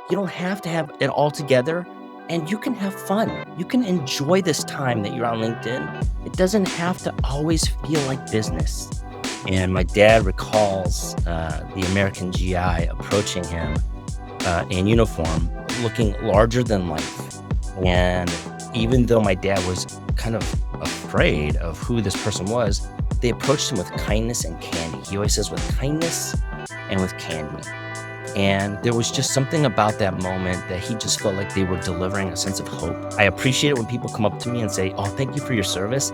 You don't have to have it all together, and you can have fun. You can enjoy this time that you're on LinkedIn. It doesn't have to always feel like business. And my dad recalls the American GI approaching him in uniform, looking larger than life. And even though my dad was kind of afraid of who this person was, they approached him with kindness and candy. He always says, with kindness and with candy. And there was just something about that moment that he just felt like they were delivering a sense of hope. I appreciate it when people come up to me and say, "Oh, thank you for your service."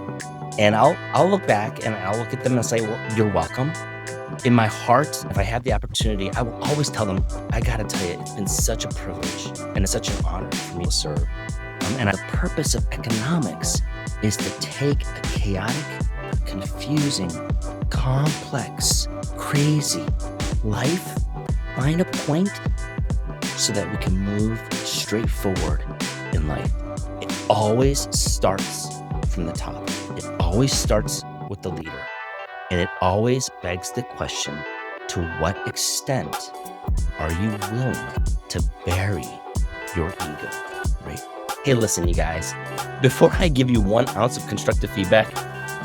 And I'll look back and I'll look at them and say, "Well, you're welcome." In my heart, if I have the opportunity, I will always tell them, "I gotta tell you, it's been such a privilege and it's such an honor for me to serve." And the purpose of economics is to take a chaotic, confusing, complex, crazy life, find a point so that we can move straight forward in life. It always starts from the top. It always starts with the leader. And it always begs the question, to what extent are you willing to bury your ego, right? Hey, listen, you guys, before I give you 1 ounce of constructive feedback,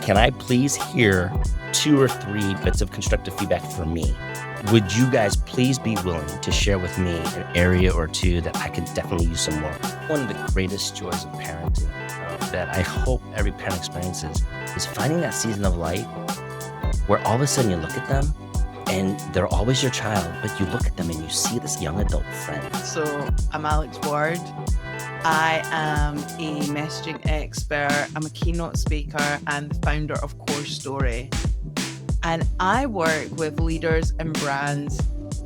can I please hear 2 or 3 bits of constructive feedback from me? Would you guys please be willing to share with me an area or 2 that I could definitely use some more? One of the greatest joys of parenting that I hope every parent experiences is finding that season of life where all of a sudden you look at them and they're always your child, but you look at them and you see this young adult friend. So I'm Alex Ward. I am a messaging expert. I'm a keynote speaker and the founder of Core Story. And I work with leaders and brands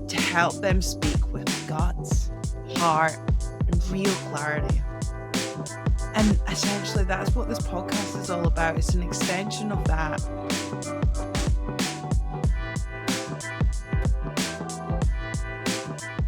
to help them speak with guts, heart, and real clarity. And essentially, that's what this podcast is all about. It's an extension of that.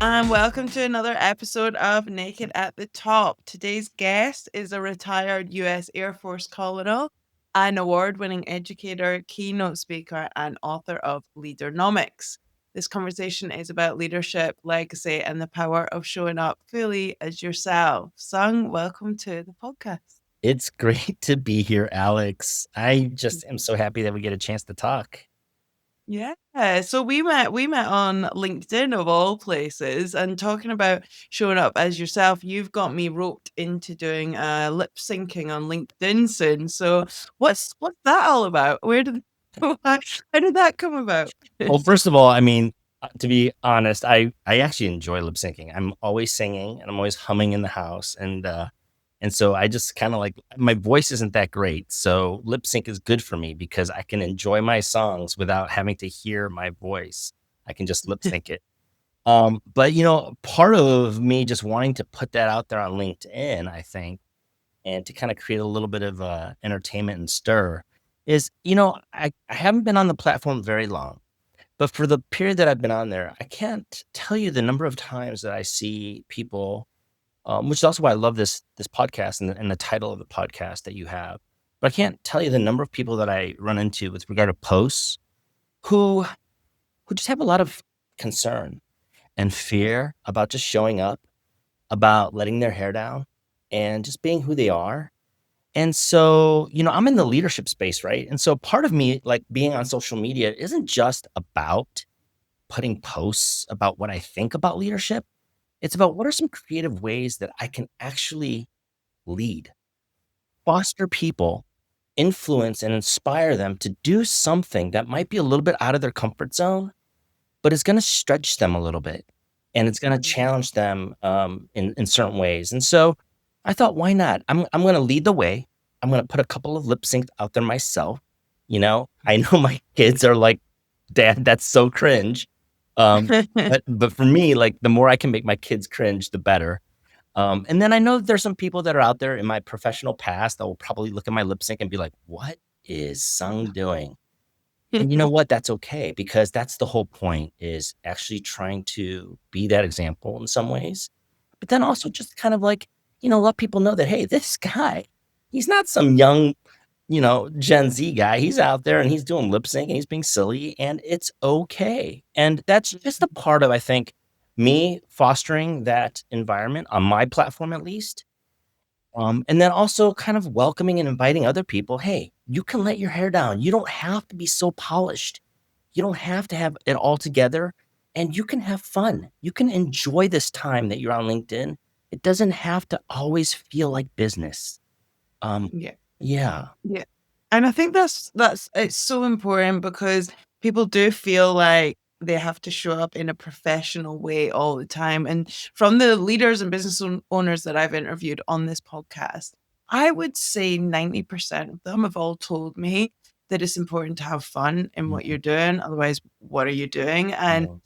And welcome to another episode of Naked at the Top. Today's guest is a retired US Air Force colonel, an award-winning educator, keynote speaker, and author of Leadernomics. This conversation is about leadership, legacy, and the power of showing up fully as yourself. Seung, welcome to the podcast. It's great to be here, Alex. I just am so happy that we get a chance to talk. Yeah. So we met on LinkedIn of all places, and talking about showing up as yourself, you've got me roped into doing lip syncing on LinkedIn soon. So what's that all about? How did that come about? Well, first of all, I mean, to be honest, I actually enjoy lip syncing. I'm always singing and I'm always humming in the house. And so I just kind of like, my voice isn't that great. So lip sync is good for me because I can enjoy my songs without having to hear my voice. I can just lip sync it. But part of me just wanting to put that out there on LinkedIn, I think, and to kind of create a little bit of entertainment and stir is, I haven't been on the platform very long, but for the period that I've been on there, I can't tell you the number of times that I see people, which is also why I love this podcast and the title of the podcast that you have. But I can't tell you the number of people that I run into with regard to posts who just have a lot of concern and fear about just showing up, about letting their hair down and just being who they are. And so, I'm in the leadership space, right? And so part of me, like being on social media, isn't just about putting posts about what I think about leadership. It's about what are some creative ways that I can actually lead, foster people, influence, and inspire them to do something that might be a little bit out of their comfort zone, but it's going to stretch them a little bit and it's going to challenge them in certain ways. And so I thought, why not? I'm going to lead the way. I'm going to put a couple of lip syncs out there myself. I know my kids are like, "Dad, that's so cringe." But for me, like the more I can make my kids cringe, the better. And then I know that there's some people that are out there in my professional past that will probably look at my lip sync and be like, "What is Seung doing?" And you know what? That's okay, because that's the whole point, is actually trying to be that example in some ways, but then also just kind of like, let people know that, hey, this guy, he's not some young, Gen Z guy. He's out there and he's doing lip sync and he's being silly and it's okay. And that's just a part of, I think, me fostering that environment on my platform at least. And then also kind of welcoming and inviting other people. Hey, you can let your hair down. You don't have to be so polished. You don't have to have it all together, and you can have fun. You can enjoy this time that you're on LinkedIn. It doesn't have to always feel like business. Um, Yeah. yeah. Yeah. And I think that's it's so important because people do feel like they have to show up in a professional way all the time. And from the leaders and business owners that I've interviewed on this podcast, I would say 90% of them have all told me that it's important to have fun in what Mhm, you're doing. Otherwise, what are you doing? And mhm,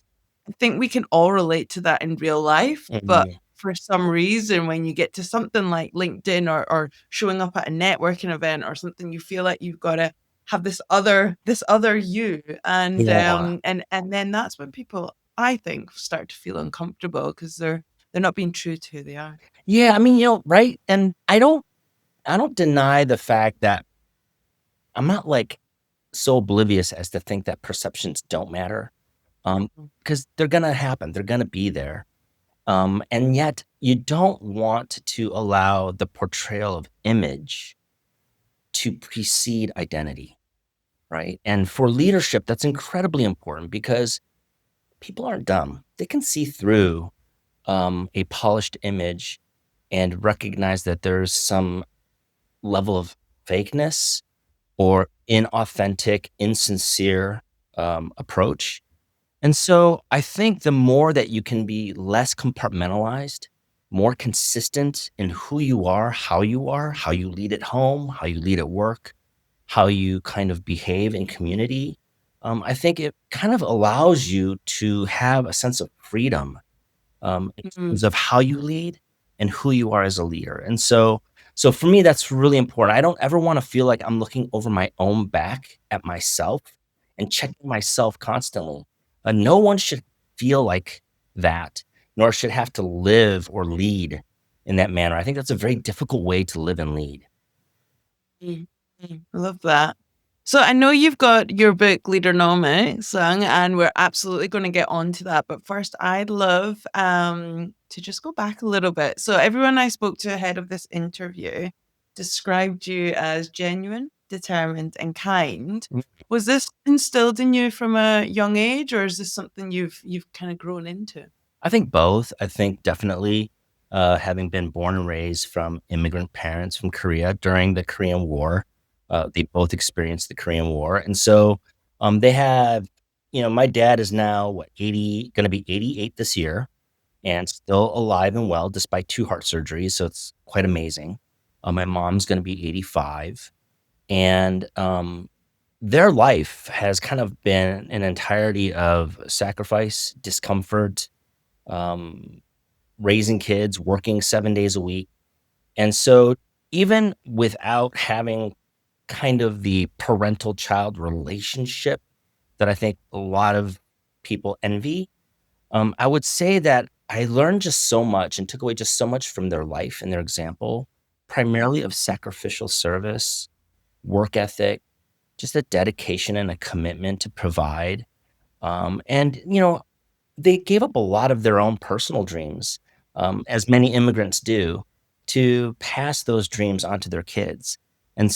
I think we can all relate to that in real life, but mhm. for some reason, when you get to something like LinkedIn or showing up at a networking event or something, you feel like you've got to have this other you, Yeah. and then that's when people, I think, start to feel uncomfortable because they're not being true to who they are. Yeah, I mean, right? And I don't deny the fact that I'm not, like, so oblivious as to think that perceptions don't matter, Mm, because 'cause they're gonna happen, they're gonna be there, and yet you don't want to allow the portrayal of image to precede identity, right? And for leadership, that's incredibly important because people aren't dumb. They can see through, a polished image and recognize that there's some level of fakeness or inauthentic, insincere, approach. And so I think the more that you can be less compartmentalized, more consistent in who you are, how you lead at home, how you lead at work, how you kind of behave in community, I think it kind of allows you to have a sense of freedom in mm, terms of how you lead and who you are as a leader. And so for me, that's really important. I don't ever want to feel like I'm looking over my own back at myself and checking myself constantly. No one should feel like that, nor should have to live or lead in that manner. I think that's a very difficult way to live and lead. mm, I love that. So I know you've got your book Leadernomics, Sung, and we're absolutely going to get on to that. But first, I'd love to just go back a little bit. So everyone I spoke to ahead of this interview described you as genuine, determined, and kind. Was this instilled in you from a young age, or is this something you've kind of grown into? I think both. I think definitely, having been born and raised from immigrant parents from Korea during the Korean War, they both experienced the Korean War, and so, they have my dad is now, what, 80, gonna be 88 this year, and still alive and well despite 2 heart surgeries, so it's quite amazing. My mom's gonna be 85, and, their life has kind of been an entirety of sacrifice, discomfort, um raising kids, working 7 days a week. And so even without having kind of the parental child relationship that I think a lot of people envy, I would say that I learned just so much and took away just so much from their life and their example, primarily of sacrificial service, work ethic, just a dedication and a commitment to provide. And they gave up a lot of their own personal dreams, as many immigrants do, to pass those dreams on to their kids. And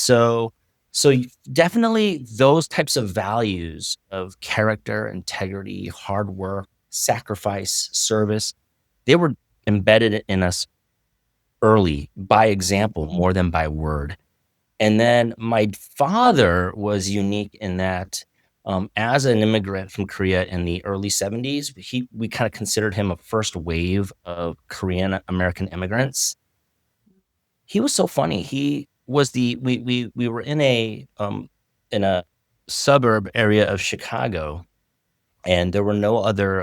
definitely those types of values of character, integrity, hard work, sacrifice, service, they were embedded in us early by example more than by word. And then my father was unique in that, as an immigrant from Korea in the early '70s, we kinda considered him a first wave of Korean American immigrants. He was so funny. He was the we were in a suburb area of Chicago, and there were no other,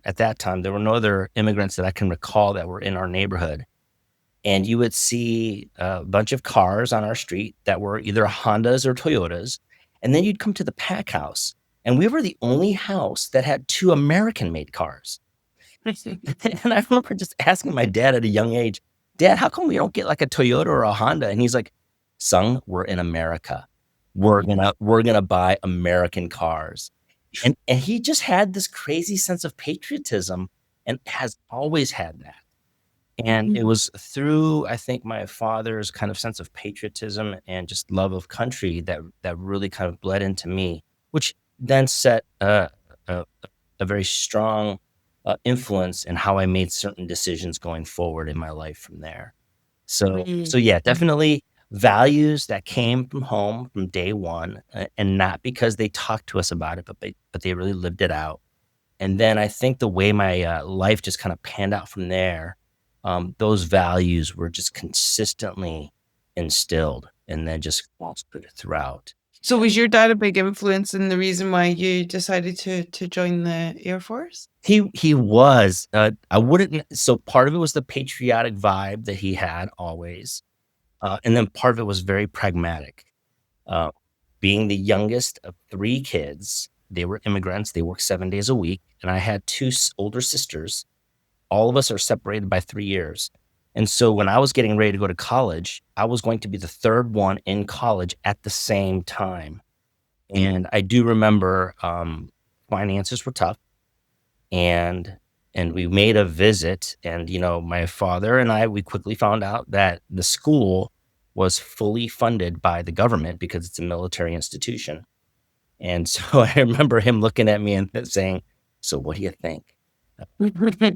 at that time, there were no other immigrants that I can recall that were in our neighborhood. And you would see a bunch of cars on our street that were either Hondas or Toyotas, and then you'd come to the pack house, and we were the only house that had 2 American-made cars. And I remember just asking my dad at a young age, "Dad, how come we don't get like a Toyota or a Honda?" And he's like, "Son, we're in America. We're gonna buy American cars." And he just had this crazy sense of patriotism and has always had that. And it Mm. was through, I think, my father's kind of sense of patriotism and just love of country that really kind of bled into me, which then set a, a very strong influence in how I made certain decisions going forward in my life from there. So Mm. yeah, Mm. definitely values that came from home from day one, and not because they talked to us about it, but they really lived it out. And then I think the way my, life just kinda panned out from there, those values were just consistently instilled and then just fostered throughout. So was your dad a big influence in the reason why you decided to join the Air Force? He was, I wouldn't so part of it was the patriotic vibe that he had always, and then part of it was very pragmatic. Uh, Being the youngest of 3 kids, they were immigrants, they worked 7 days a week, and I had 2 older sisters. All of us are separated by 3 years. And so when I was getting ready to go to college, I was going to be the 3rd one in college at the same time. And I do remember, finances were tough, and we made a visit, and, my father and I, we quickly found out that the school was fully funded by the government because it's a military institution. And so I remember him looking at me and saying, "So what do you think?"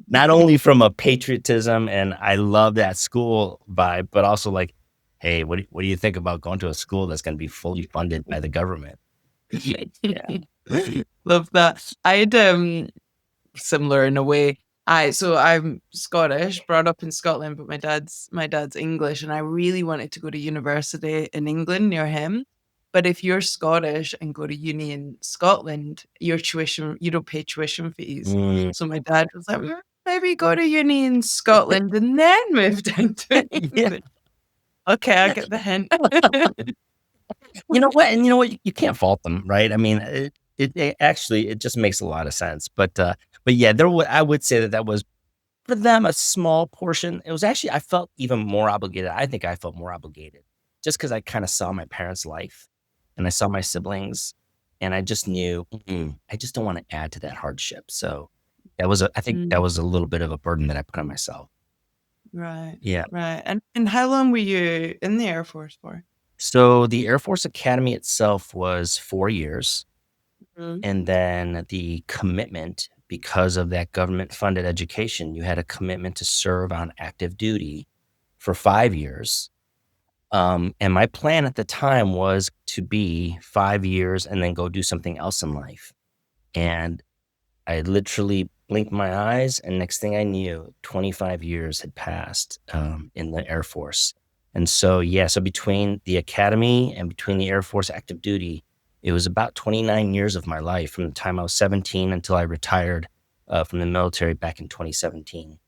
Not only from a patriotism and I love that school vibe, but also like, "Hey, what do you think about going to a school that's gonna be fully funded by the government?" Yeah. Love that. I had, similar in a way. I'm Scottish, brought up in Scotland, but my dad's English, and I really wanted to go to university in England near him. But if you're Scottish and go to uni in Scotland, you don't pay tuition fees. Mm. So my dad was like, maybe go to uni in Scotland and then move down to Yeah. England. Okay, I get the hint. You know what? And you know what? You can't fault them, right? I mean, it actually it just makes a lot of sense. But yeah, I would say that was for them a small portion. It was actually I felt even more obligated. I think I felt more obligated just because I kinda saw my parents' life and I saw my siblings, and I just knew, I just don't wanna add to that hardship. So, I think that Mm, was a little bit of a burden that I put on myself. right, Yeah. right. And how long were you in the Air Force for? So, the Air Force Academy itself was 4 years, Mm. and then the commitment because of that government-funded education, you had a commitment to serve on active duty for 5 years. And my plan at the time was to be 5 years and then go do something else in life. And I literally blinked my eyes, and next thing I knew, 25 years had passed, in the Air Force. And so, yeah, so between the academy and between the Air Force active duty, it was about 29 years of my life from the time I was 17 until I retired, from the military back in 2017.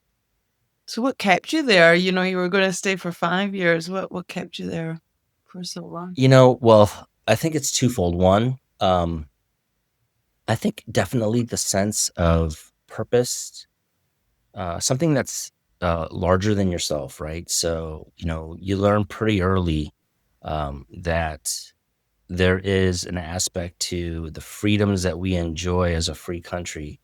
So what kept you there? You know, you were gonna stay for 5 years. What kept you there for so long? Well, I think it's twofold. One, I think definitely the sense of purpose, something that's larger than yourself, right? So, you learn pretty early that there is an aspect to the freedoms that we enjoy as a free country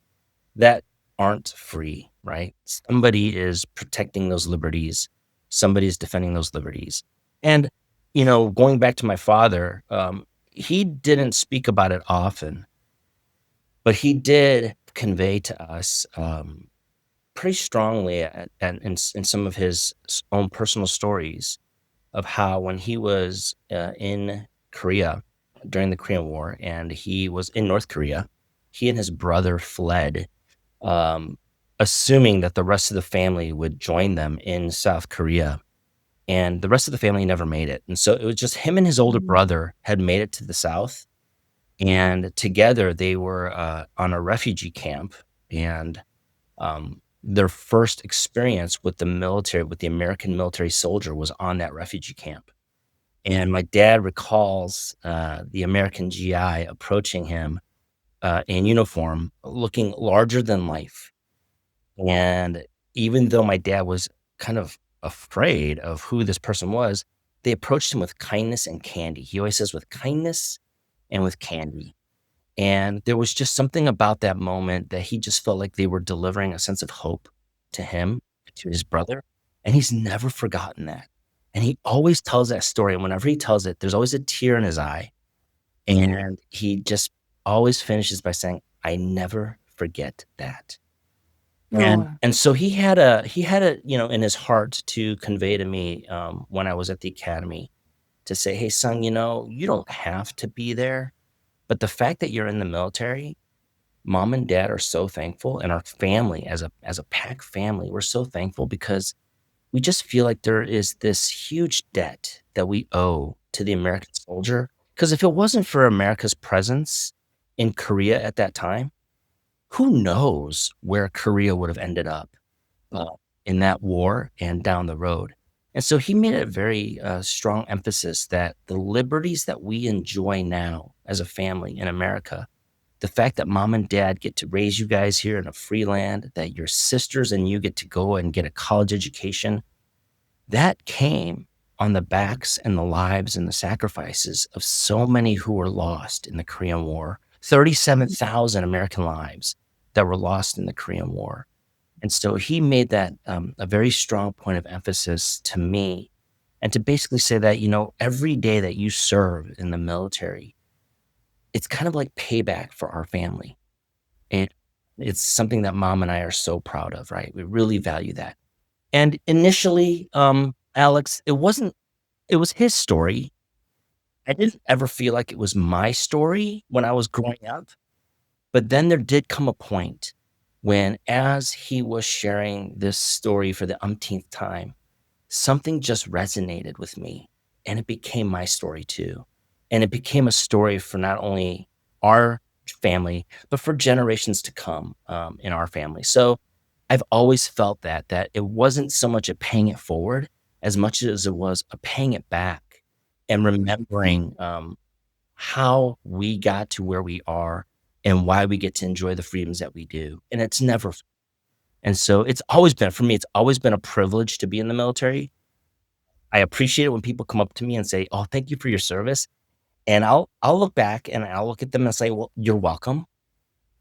that aren't free, right? Somebody is protecting those liberties, somebody is defending those liberties. And, going back to my father, he didn't speak about it often, but he did convey to us, pretty strongly in some of his own personal stories of how when he was, in Korea during the Korean War and he was in North Korea, he and his brother fled, um, assuming that the rest of the family would join them in South Korea, and the rest of the family never made it, and so it was just him and his older Mm, brother had made it to the South, and together they were, on a refugee camp, and their first experience with the military, with the American military soldier, was on that refugee camp. And my dad recalls the American GI approaching him in uniform, looking larger than life. And even though my dad was kind of afraid of who this person was, they approached him with kindness and candy. He always says, with kindness and with candy. And there was just something about that moment that he just felt like they were delivering a sense of hope to him, to his brother, and he's never forgotten that. And he always tells that story, and whenever he tells it, there's always a tear in his eye, and he just always finishes by saying, "I never forget that." And Oh, and so he had a, in his heart to convey to me, when I was at the academy to say, "Hey, son, you don't have to be there, but the fact that you're in the military, mom and dad are so thankful, and our family as a pack family, we're so thankful because we just feel like there is this huge debt that we owe to the American soldier. Because if it wasn't for America's presence in Korea at that time, who knows where Korea would have ended up, uh, in that war and down the road." And so he made a very, strong emphasis that the liberties that we enjoy now as a family in America, the fact that mom and dad get to raise you guys here in a free land, that your sisters and you get to go and get a college education, that came on the backs and the lives and the sacrifices of so many who were lost in the Korean War. 37,000 American lives that were lost in the Korean War. And so he made that, a very strong point of emphasis to me, and to basically say that, every day that you serve in the military, it's kind of like payback for our family. And it's something that mom and I are so proud of, right? We really value that. And initially, Alex, it was his story. I didn't ever feel like it was my story when I was growing up. But then there did come a point when, as he was sharing this story for the umpteenth time, something just resonated with me, and it became my story too. And it became a story for not only our family, but for generations to come, in our family. So I've always felt that it wasn't so much a paying it forward as much as it was a paying it back, and remembering, how we got to where we are and why we get to enjoy the freedoms that we do. And it's never, and so it's always been, for me, it's always been a privilege to be in the military. I appreciate it when people come up to me and say, "Oh, thank you for your service." And I'll look back and I'll look at them and say, "Well, you're welcome."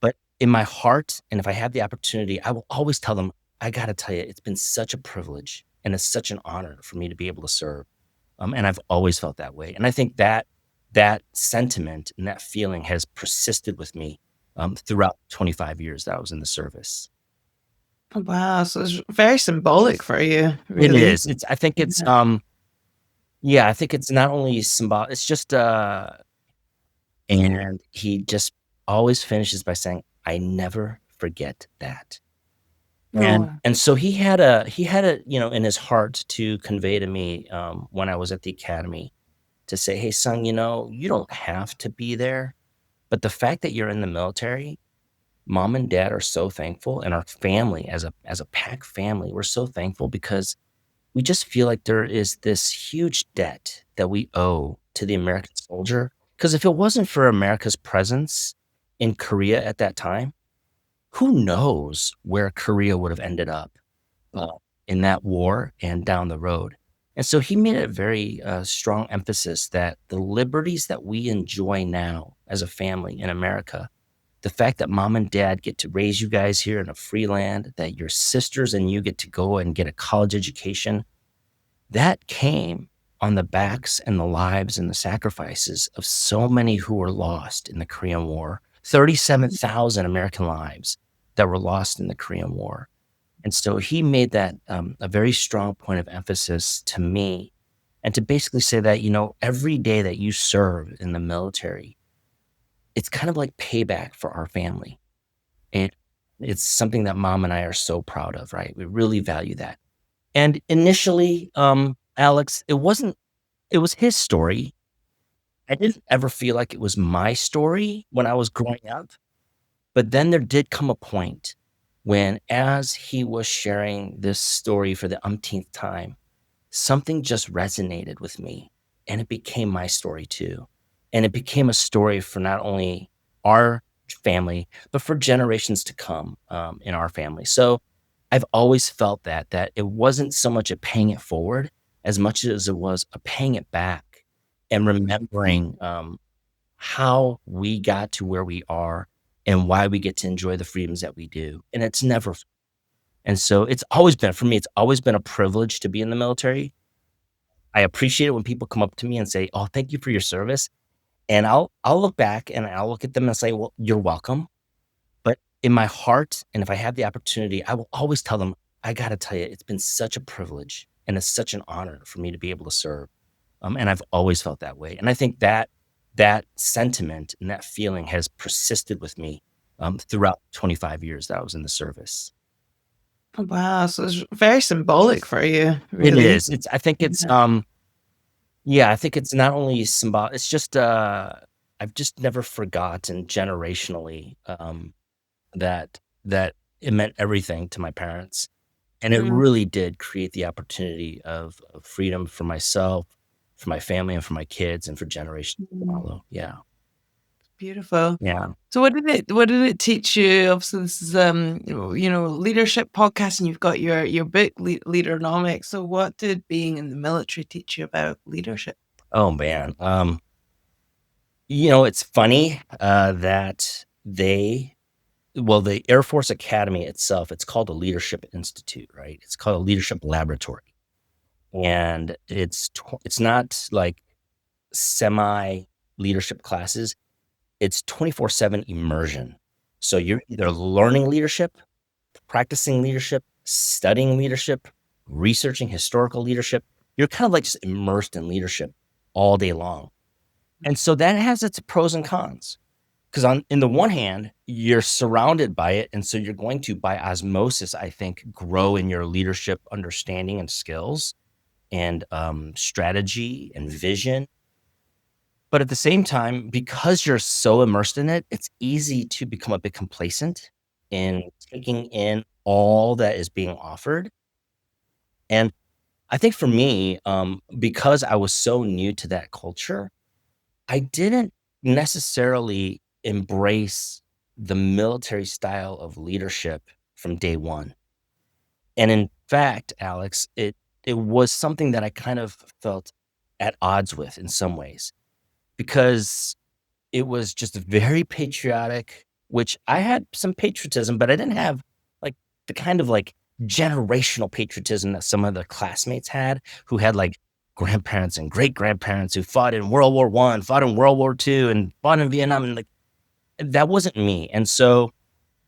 But in my heart, and if I have the opportunity, I will always tell them, "I gotta tell you, it's been such a privilege and it's such an honor for me to be able to serve." And I've always felt that way. And I think that sentiment and that feeling has persisted with me, throughout 25 years that I was in the service. oh, wow. So it's very symbolic for you, It really. is. It's I think it's, Yeah. yeah, I think it's not only symbolic, it's just, and he just always finishes by saying, "I never forget that." And Oh, and so he had a, in his heart to convey to me, when I was at the academy to say, "Hey, son, you don't have to be there, but the fact that you're in the military, mom and dad are so thankful, and our family as a pack family, we're so thankful because we just feel like there is this huge debt that we owe to the American soldier. Because if it wasn't for America's presence in Korea at that time, who knows where Korea would have ended up, uh, in that war and down the road." And so he made a very, strong emphasis that the liberties that we enjoy now as a family in America, the fact that mom and dad get to raise you guys here in a free land, that your sisters and you get to go and get a college education, that came on the backs and the lives and the sacrifices of so many who were lost in the Korean War. 37,000 American lives that were lost in the Korean War. And so he made that, a very strong point of emphasis to me, and to basically say that, every day that you serve in the military, it's kind of like payback for our family. And it's something that mom and I are so proud of, right? We really value that. And initially, Alex, it was his story. I didn't ever feel like it was my story when I was growing up. But then there did come a point when, as he was sharing this story for the umpteenth time, something just resonated with me, and it became my story too. And it became a story for not only our family, but for generations to come, in our family. So I've always felt that it wasn't so much a paying it forward as much as it was a paying it back, and remembering, how we got to where we are and why we get to enjoy the freedoms that we do. And it's never and so it's always been for me, it's always been a privilege to be in the military. I appreciate it when people come up to me and say, "Oh, thank you for your service." And I'll look back and I'll look at them and say, "Well, you're welcome." But in my heart, and if I have the opportunity, I will always tell them, "I gotta tell you, it's been such a privilege and it's such an honor for me to be able to serve." And I've always felt that way. And I think that that sentiment and that feeling has persisted with me throughout 25 years that I was in the service. Oh, wow, so it's very symbolic for you, It really. is. It's. I think it's. Yeah. Yeah. I think it's not only symbolic. It's just. I've just never forgotten generationally that that it meant everything to my parents, and it Mm, really did create the opportunity of freedom for myself, for my family, and for my kids, and for generations to mm, follow. Yeah. beautiful. Yeah. So what did it teach you? Obviously, this is, leadership podcast, and you've got your book, Leaderonomics. So what did being in the military teach you about leadership? Oh man. It's funny that the Air Force Academy itself, it's called a Leadership Institute, right? It's called a Leadership Laboratory, and it's not like semi leadership classes. It's 24/7 immersion. So you're either learning leadership, practicing leadership, studying leadership, researching historical leadership. You're kind of like just immersed in leadership all day long. And so that has its pros and cons. Because on in the one hand, you're surrounded by it, and so you're going to, by osmosis, I think, grow in your leadership understanding and skills and, strategy and vision. But at the same time, because you're so immersed in it, it's easy to become a bit complacent in taking in all that is being offered. And I think for me, because I was so new to that culture, I didn't necessarily embrace the military style of leadership from day one. And in fact, Alex, it was something that I kind of felt at odds with in some ways because it was just very patriotic, which I had some patriotism, but I didn't have like the kind of like generational patriotism that some of the classmates had who had like grandparents and great grandparents who fought in World War One, fought in World War Two, and fought in Vietnam. And like that wasn't me. And so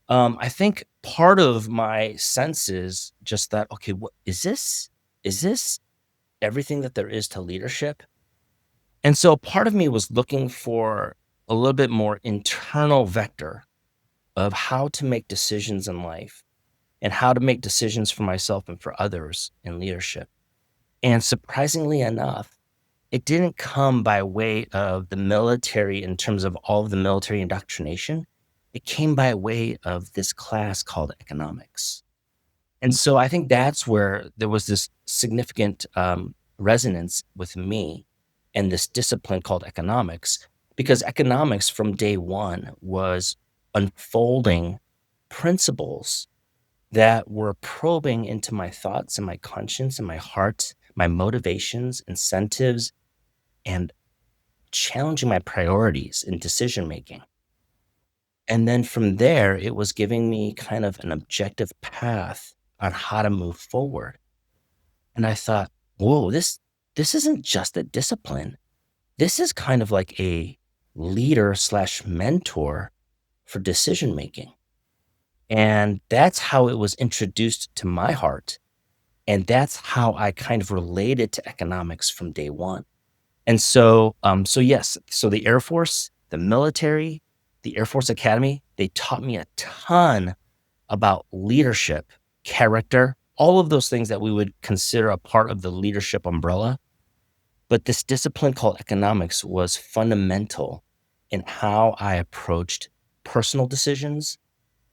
I think part of my sense is just that, okay, what is this? Is this everything that there is to leadership? And so part of me was looking for a little bit more internal vector of how to make decisions in life and how to make decisions for myself and for others in leadership. And surprisingly enough, it didn't come by way of the military in terms of all of the military indoctrination. It came by way of this class called economics. And so I think that's where there was this significant resonance with me and this discipline called economics, because economics from day one was unfolding principles that were probing into my thoughts and my conscience and my heart, my motivations, incentives, and challenging my priorities in decision making. And then from there, it was giving me kind of an objective path on how to move forward. And I thought, whoa, this isn't just a discipline. This is kind of like a leader slash mentor for decision making. And that's how it was introduced to my heart. And that's how I kind of related to economics from day one. And so yes, so the Air Force, the military, the Air Force Academy, they taught me a ton about leadership, character, all of those things that we would consider a part of the leadership umbrella. But this discipline called economics was fundamental in how I approached personal decisions,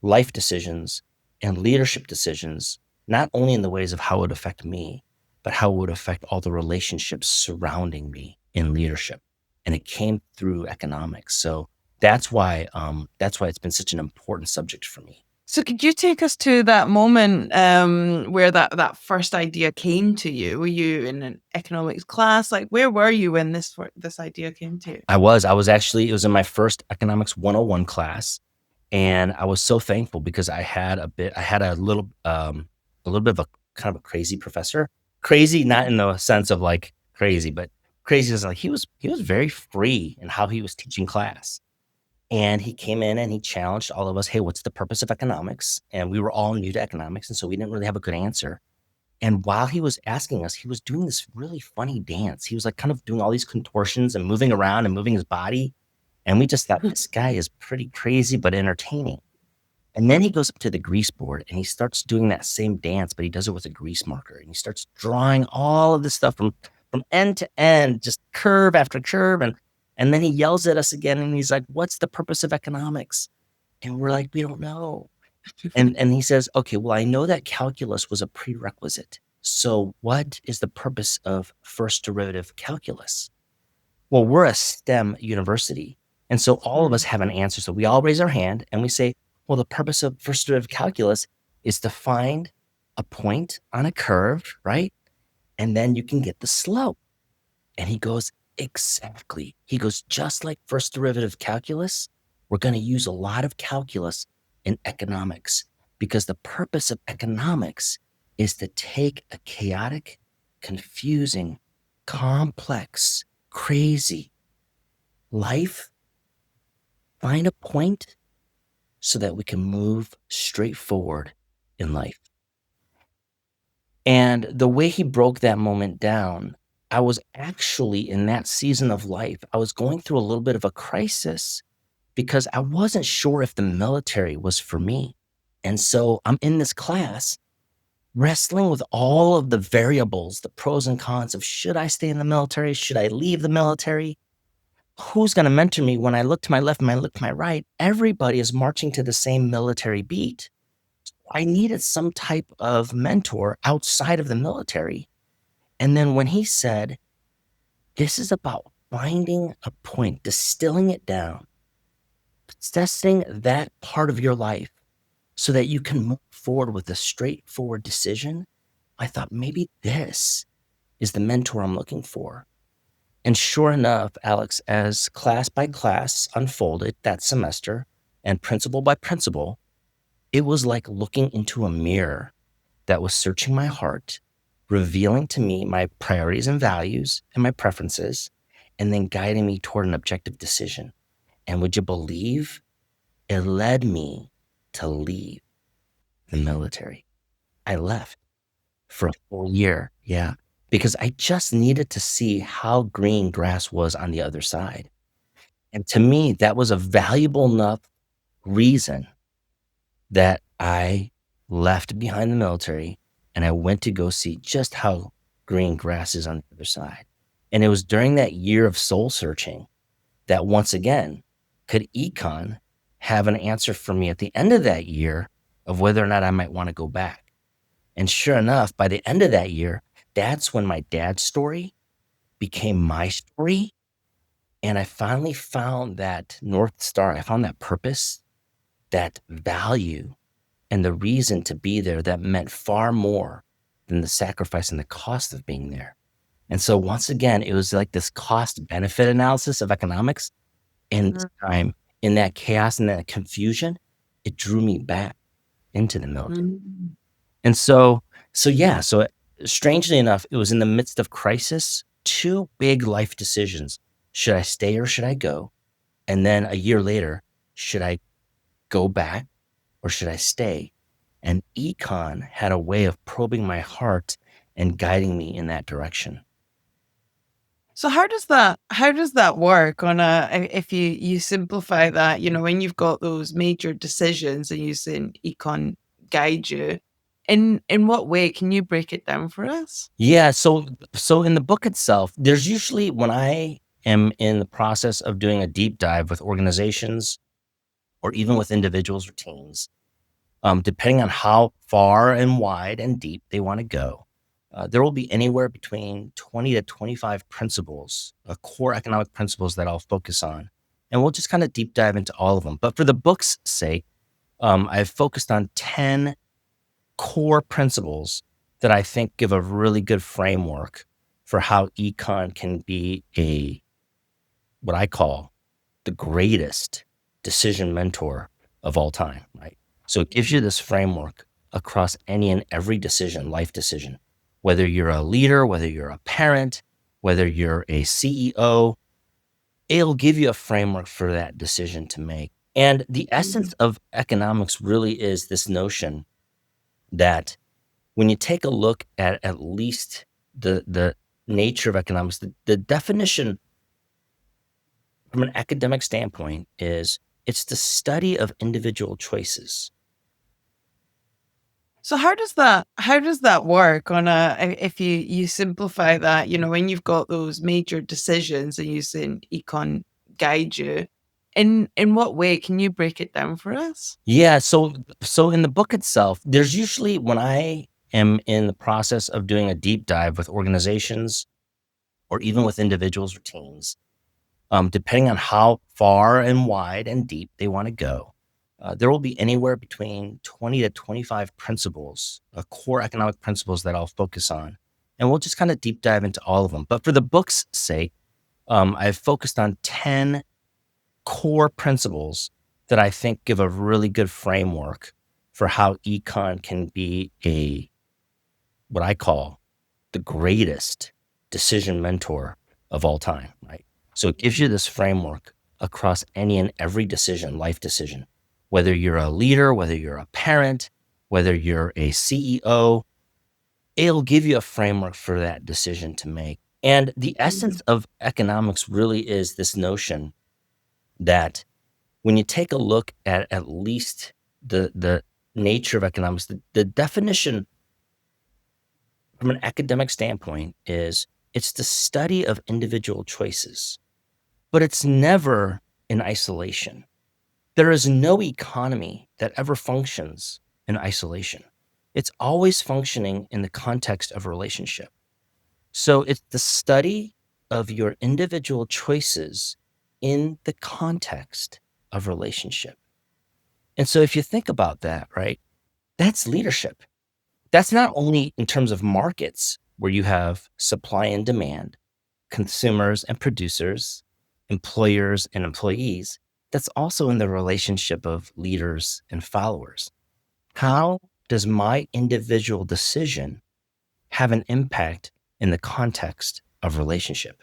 life decisions, and leadership decisions, not only in the ways of how it would affect me, but how it would affect all the relationships surrounding me in leadership. And it came through economics. So that's why it's been such an important subject for me. So could you take us to that moment where that first idea came to you? Were you in an economics class? Like, where were you when this idea came to you? I was actually, it was in my first economics 101 class. And I was so thankful because I had a little bit of a kind of a crazy professor. Crazy, not in the sense of like crazy, but crazy is like he was very free in how he was teaching class. And he came in and he challenged all of us, hey, what's the purpose of economics? And we were all new to economics. And so we didn't really have a good answer. And while he was asking us, he was doing this really funny dance. He was like kind of doing all these contortions and moving around and moving his body. And we just thought, this guy is pretty crazy, but entertaining. And then he goes up to the grease board and he starts doing that same dance, but he does it with a grease marker. And he starts drawing all of this stuff from end to end, just curve after curve. And then he yells at us again and he's like, what's the purpose of economics? And we're like, we don't know. And he says, okay, well, I know that calculus was a prerequisite. So what is the purpose of first derivative calculus? Well, we're a STEM university. And so all of us have an answer. So we all raise our hand and we say, well, the purpose of first derivative calculus is to find a point on a curve, right? And then you can get the slope. And he goes, exactly. He goes, just like first derivative calculus, we're going to use a lot of calculus in economics because the purpose of economics is to take a chaotic, confusing, complex, crazy life, find a point so that we can move straight forward in life. And the way he broke that moment down, I was actually in that season of life, I was going through a little bit of a crisis because I wasn't sure if the military was for me. And so I'm in this class wrestling with all of the variables, the pros and cons of should I stay in the military? Should I leave the military? Who's going to mentor me when I look to my left and I look to my right? Everybody is marching to the same military beat. I needed some type of mentor outside of the military. And then when he said, this is about finding a point, distilling it down, possessing that part of your life so that you can move forward with a straightforward decision, I thought maybe this is the mentor I'm looking for. And sure enough, Alex, as class by class unfolded that semester and principle by principle, it was like looking into a mirror that was searching my heart, revealing to me my priorities and values and my preferences, and then guiding me toward an objective decision. And would you believe it led me to leave the military? I left for a full year. Yeah. Because I just needed to see how green grass was on the other side. And to me, that was a valuable enough reason that I left behind the military and I went to go see just how green grass is on the other side. And it was during that year of soul searching that once again, could econ have an answer for me at the end of that year of whether or not I might want to go back? And sure enough, by the end of that year, that's when my dad's story became my story. And I finally found that North Star. I found that purpose, that value, and the reason to be there that meant far more than the sacrifice and the cost of being there. And so once again, it was like this cost benefit analysis of economics. And this time, in that chaos and that confusion, it drew me back into the military. Mm. And so yeah, so strangely enough, it was in the midst of crisis, two big life decisions. Should I stay or should I go? And then a year later, should I go back or should I stay? And econ had a way of probing my heart and guiding me in that direction. So how does that work on if you simplify that, when you've got those major decisions and using econ guide you, in what way can you break it down for us? Yeah, so in the book itself, there's usually when I am in the process of doing a deep dive with organizations or even with individuals or teams, depending on how far and wide and deep they want to go, there will be anywhere between 20 to 25 principles, core economic principles that I'll focus on. And we'll just kind of deep dive into all of them. But for the book's sake, I've focused on 10 core principles that I think give a really good framework for how econ can be what I call the greatest decision mentor of all time, right? So it gives you this framework across any and every decision, life decision, whether you're a leader, whether you're a parent, whether you're a CEO, it'll give you a framework for that decision to make. And the essence of economics really is this notion that when you take a look at least the nature of economics, the definition from an academic standpoint is it's the study of individual choices. So how does that work on if you simplify that, when you've got those major decisions and using econ guide you, in what way can you break it down for us? Yeah, so in the book itself, there's usually when I am in the process of doing a deep dive with organizations or even with individuals or teams, depending on how far and wide and deep they want to go, there will be anywhere between 20 to 25 principles, core economic principles that I'll focus on. And we'll just kind of deep dive into all of them. But for the book's sake, I've focused on 10 core principles that I think give a really good framework for how econ can be what I call the greatest decision mentor of all time, right? So it gives you this framework across any and every decision, life decision, whether you're a leader, whether you're a parent, whether you're a CEO, it'll give you a framework for that decision to make. And the essence of economics really is this notion that when you take a look at least the nature of economics, the definition from an academic standpoint is it's the study of individual choices, but it's never in isolation. There is no economy that ever functions in isolation. It's always functioning in the context of a relationship. So it's the study of your individual choices in the context of relationship. And so if you think about that, right, that's leadership. That's not only in terms of markets where you have supply and demand, consumers and producers, employers and employees. That's also in the relationship of leaders and followers. How does my individual decision have an impact in the context of relationship?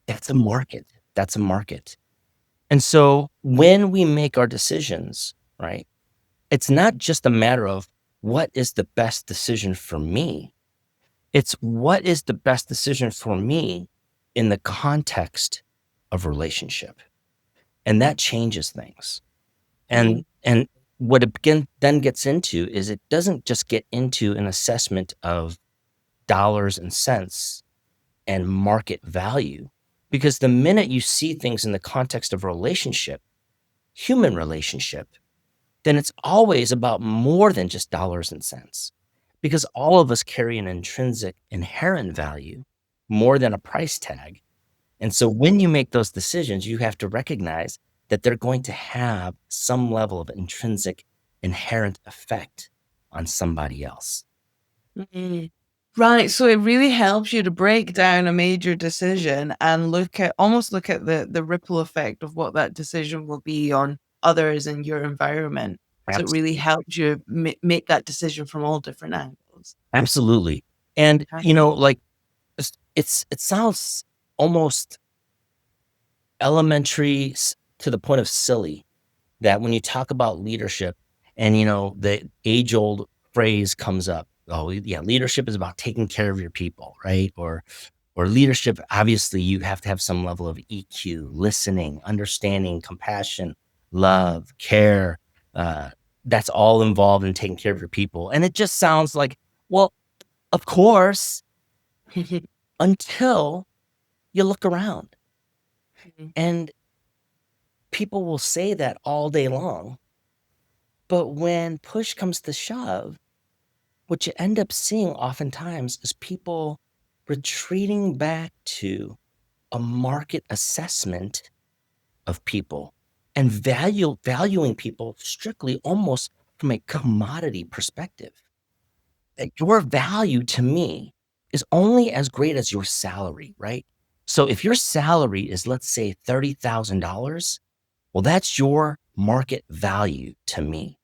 That's a market. That's a market. And so when we make our decisions, right, it's not just a matter of what is the best decision for me. It's what is the best decision for me in the context of relationship. And that changes things. And what it then gets into is it doesn't just get into an assessment of dollars and cents and market value, because the minute you see things in the context of relationship, human relationship, then it's always about more than just dollars and cents, because all of us carry an intrinsic inherent value more than a price tag. And so when you make those decisions, you have to recognize that they're going to have some level of intrinsic inherent effect on somebody else. Mhm. Right. So it really helps you to break down a major decision and look at the ripple effect of what that decision will be on others in your environment. So it really helps you make that decision from all different angles. Absolutely. And, Okay. like it sounds almost elementary to the point of silly that when you talk about leadership and, the age old phrase comes up, oh, yeah, leadership is about taking care of your people, right? Or leadership, obviously, you have to have some level of EQ, listening, understanding, compassion, love, care. Uh, that's all involved in taking care of your people. And it just sounds like, well, of course, until you look around and people will say that all day long. But when push comes to shove, what you end up seeing oftentimes is people retreating back to a market assessment of people. and valuing people strictly almost from a commodity perspective. That your value to me is only as great as your salary, right? So if your salary is, let's say, $30,000, well, that's your market value to me.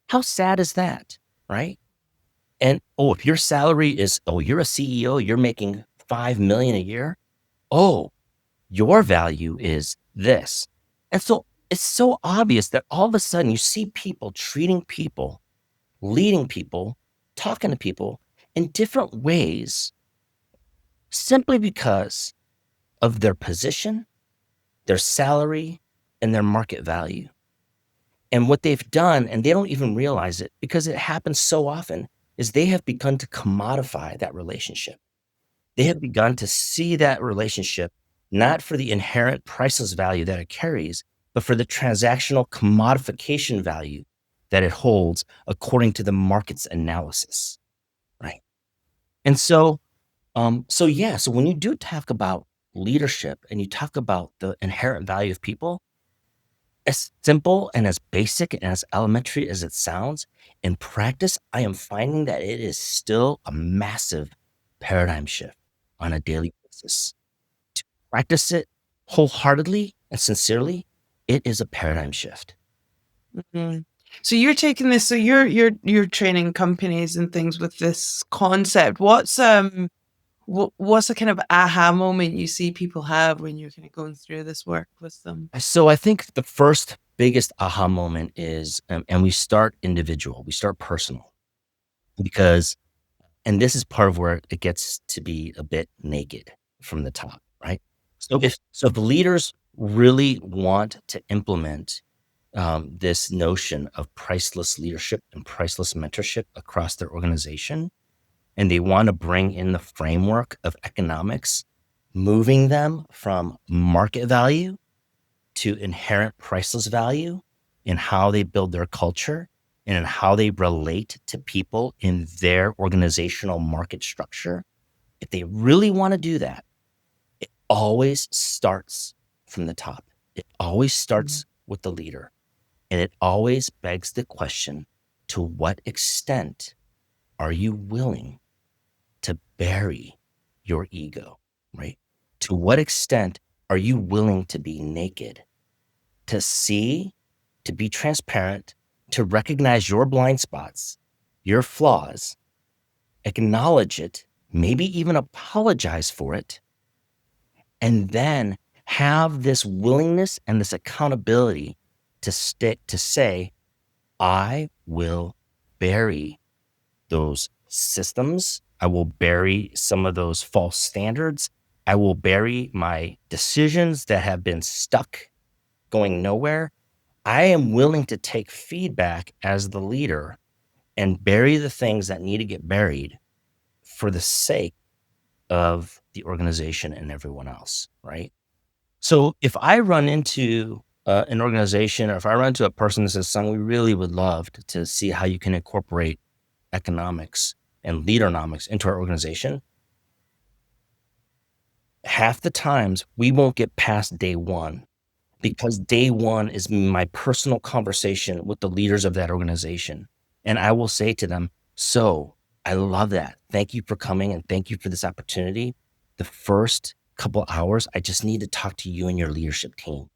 How sad is that, right? And oh, if your salary is, oh, you're a CEO, you're making 5 million a year. Oh, your value is this. And so it's so obvious that all of a sudden you see people treating people, leading people, talking to people in different ways simply because of their position, their salary, and their market value. And what they've done, and they don't even realize it because it happens so often, is they have begun to commodify that relationship. They have begun to see that relationship not for the inherent priceless value that it carries, but for the transactional commodification value that it holds according to the market's analysis, right? And so when you do talk about leadership and you talk about the inherent value of people, as simple and as basic and as elementary as it sounds, in practice, I am finding that it is still a massive paradigm shift on a daily basis. To practice it wholeheartedly and sincerely, it is a paradigm shift. Mhm. So you're taking this, so you're training companies and things with this concept. What's the kind of aha moment you see people have when you're kind of going through this work with them? So I think the first biggest aha moment is, and we start individual, we start personal, because, and this is part of where it gets to be a bit naked from the top, right? So if leaders really want to implement this notion of priceless leadership and priceless mentorship across their organization, and they want to bring in the framework of economics, moving them from market value to inherent priceless value in how they build their culture and in how they relate to people in their organizational market structure. If they really want to do that, it always starts from the top. It always starts with the leader. And it always begs the question, to what extent are you willing to bury your ego, right? To what extent are you willing to be naked, to see, to be transparent, to recognize your blind spots, your flaws, acknowledge it, maybe even apologize for it, and then have this willingness and this accountability to stick to say, I will bury those systems. I will bury some of those false standards. I will bury my decisions that have been stuck going nowhere. I am willing to take feedback as the leader and bury the things that need to get buried for the sake of the organization and everyone else, right? So if I run into an organization, or if I run into a person that says, "Son, we really would love to see how you can incorporate economics and leadernomics into our organization," half the times we won't get past day one, because day one is my personal conversation with the leaders of that organization. And I will say to them, "So I love that. Thank you for coming and thank you for this opportunity. The first couple hours, I just need to talk to you and your leadership team,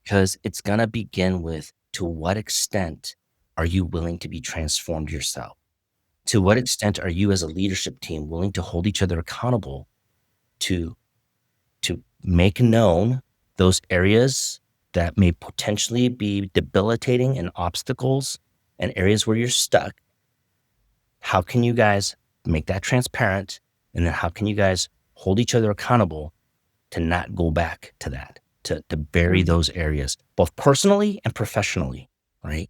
because it's going to begin with, to what extent are you willing to be transformed yourself? To what extent are you as a leadership team willing to hold each other accountable to make known those areas that may potentially be debilitating and obstacles and areas where you're stuck? How can you guys make that transparent? And then how can you guys hold each other accountable to not go back to that, to bury Mm. those areas, both personally and professionally, right?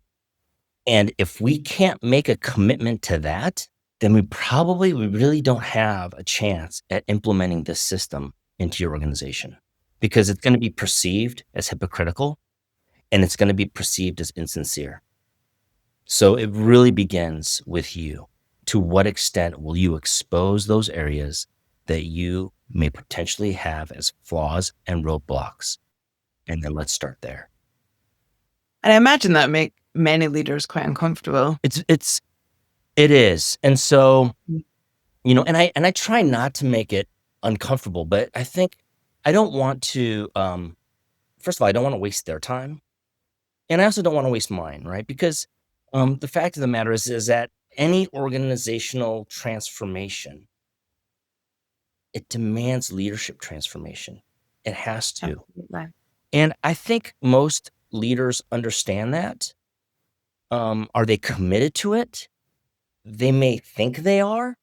And if we can't make a commitment to that, then we really don't have a chance at implementing this system into your organization, because it's going to be perceived as hypocritical and it's going to be perceived as insincere. So it really begins with you. To what extent will you expose those areas that you may potentially have as flaws and roadblocks? And then let's start there. And I imagine that make many leaders quite uncomfortable. It is. And so, Mm. and I try not to make it uncomfortable, but I think I don't want to, first of all, I don't want to waste their time. And I also don't want to waste mine, right? Because the fact of the matter is that any organizational transformation, it demands leadership transformation. It has to. Absolutely. And I think most leaders understand that. Are they committed to it? They may think they are,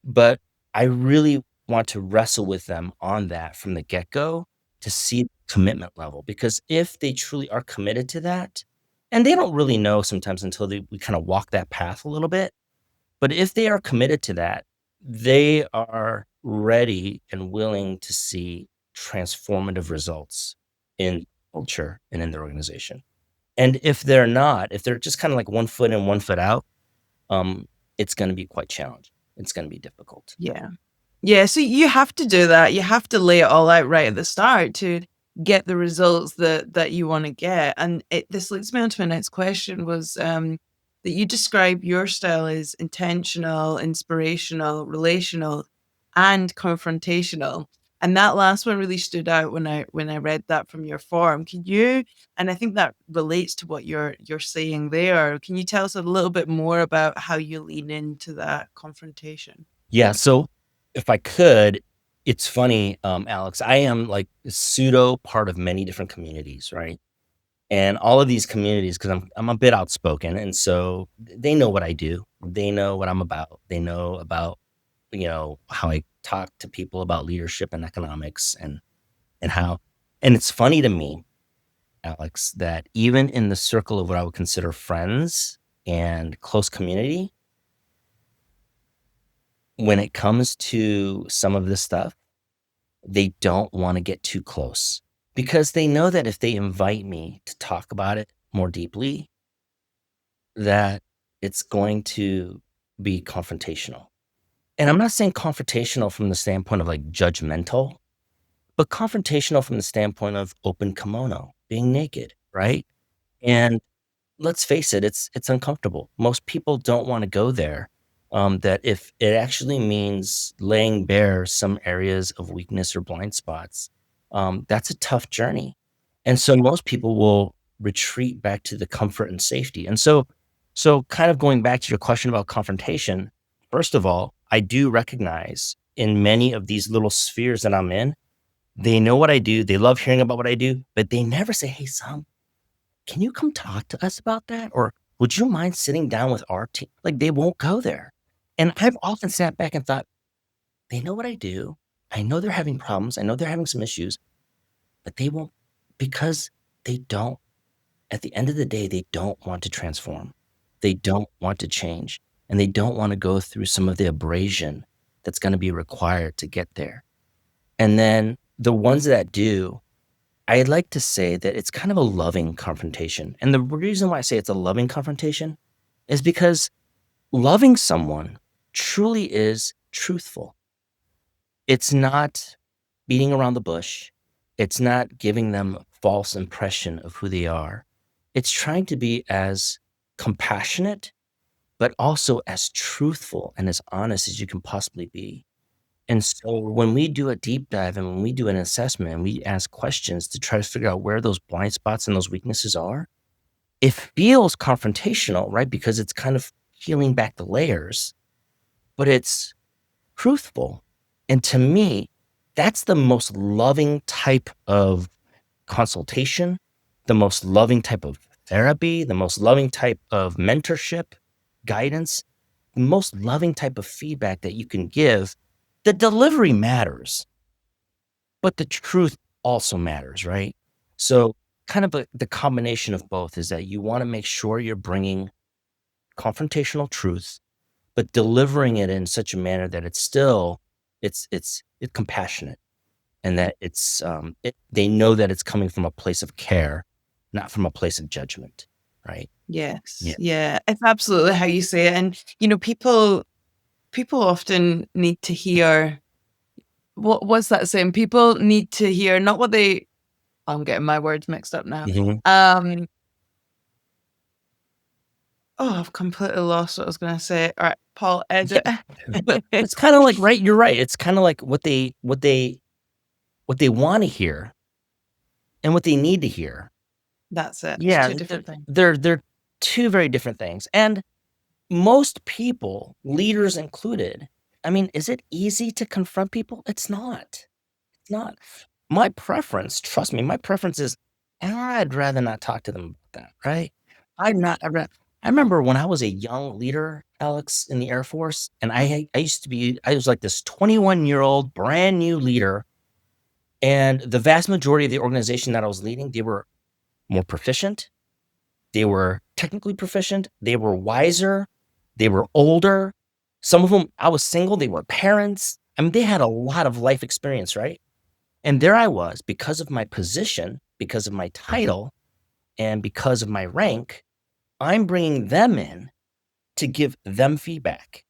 but I really want to wrestle with them on that from the get-go to see commitment level, because if they truly are committed to that, and they don't really know sometimes until we kind of walk that path a little bit, but if they are committed to that, they are ready and willing to see transformative results in culture and in their organization. And if they're not, if they're just kind of like one foot in, one foot out, it's going to be quite challenging. It's going to be difficult. Yeah. Yeah, so you have to do that. You have to lay it all out right at the start to get the results that you want to get. And this leads me on to my next question was that you describe your style as intentional, inspirational, relational, and confrontational. And that last one really stood out when I read that from your form. Can you, and I think that relates to what you're saying there. Can you tell us a little bit more about how you lean into that confrontation? Yeah. So if I could, it's funny, Alex, I am like a pseudo part of many different communities, right? And all of these communities, because I'm a bit outspoken, and so they know what I do. They know what I'm about. They know about, how I talk to people about leadership and economics and how, and it's funny to me, Alex, that even in the circle of what I would consider friends and close community, when it comes to some of this stuff, they don't want to get too close because they know that if they invite me to talk about it more deeply, that it's going to be confrontational. And I'm not saying confrontational from the standpoint of like judgmental, but confrontational from the standpoint of open kimono, being naked, right? And let's face it, it's uncomfortable. Most people don't wanna go there, that if it actually means laying bare some areas of weakness or blind spots, that's a tough journey. And so most people will retreat back to the comfort and safety. And so kind of going back to your question about confrontation, first of all, I do recognize in many of these little spheres that I'm in, they know what I do, they love hearing about what I do, but they never say, "Hey, Sam, can you come talk to us about that? Or would you mind sitting down with our team?" Like, they won't go there. And I've often sat back and thought, they know what I do. I know they're having problems. I know they're having some issues, but they won't, because they don't, at the end of the day, they don't want to transform. They don't want to change. And they don't want to go through some of the abrasion that's going to be required to get there. And then the ones that do, I'd like to say that it's kind of a loving confrontation. And the reason why I say it's a loving confrontation is because loving someone truly is truthful. It's not beating around the bush. It's not giving them a false impression of who they are. It's trying to be as compassionate, but also as truthful and as honest as you can possibly be. And so when we do a deep dive and when we do an assessment and we ask questions to try to figure out where those blind spots and those weaknesses are, it feels confrontational, right? Because it's kind of peeling back the layers, but it's truthful. And to me, that's the most loving type of consultation, the most loving type of therapy, the most loving type of mentorship, guidance, the most loving type of feedback that you can give. The delivery matters, but the truth also matters, right? So, kind of the combination of both is that you want to make sure you're bringing confrontational truth, but delivering it in such a manner that it's still it's compassionate, and that they know that it's coming from a place of care, not from a place of judgment, right? Yes. Yeah. Yeah. It's absolutely how you say it. And, people often need to hear what's that saying? People need to hear not what they I'm getting my words mixed up now. Mhm. Um, Oh, I've completely lost what I was gonna say. All right, Paul, Yeah, edit. but it's kind of like, right, you're right. It's kind of like what they want to hear and what they need to hear. That's it. It's Yeah, two different things. they're two very different things. And most people, leaders included, I mean, is it easy to confront people? It's not. It's not. My preference, trust me, my preference is I'd rather not talk to them about that, right? I'd not I'd ra I remember when I was a young leader, Alex, in the Air Force, and I was like this 21-year-old brand new leader, and the vast majority of the organization that I was leading, they were more proficient, they were technically proficient, they were wiser, they were older. Some of them, I was single, they were parents. I mean, they had a lot of life experience, right? And there I was, because of my position, because of my title, and because of my rank, I'm bringing them in to give them feedback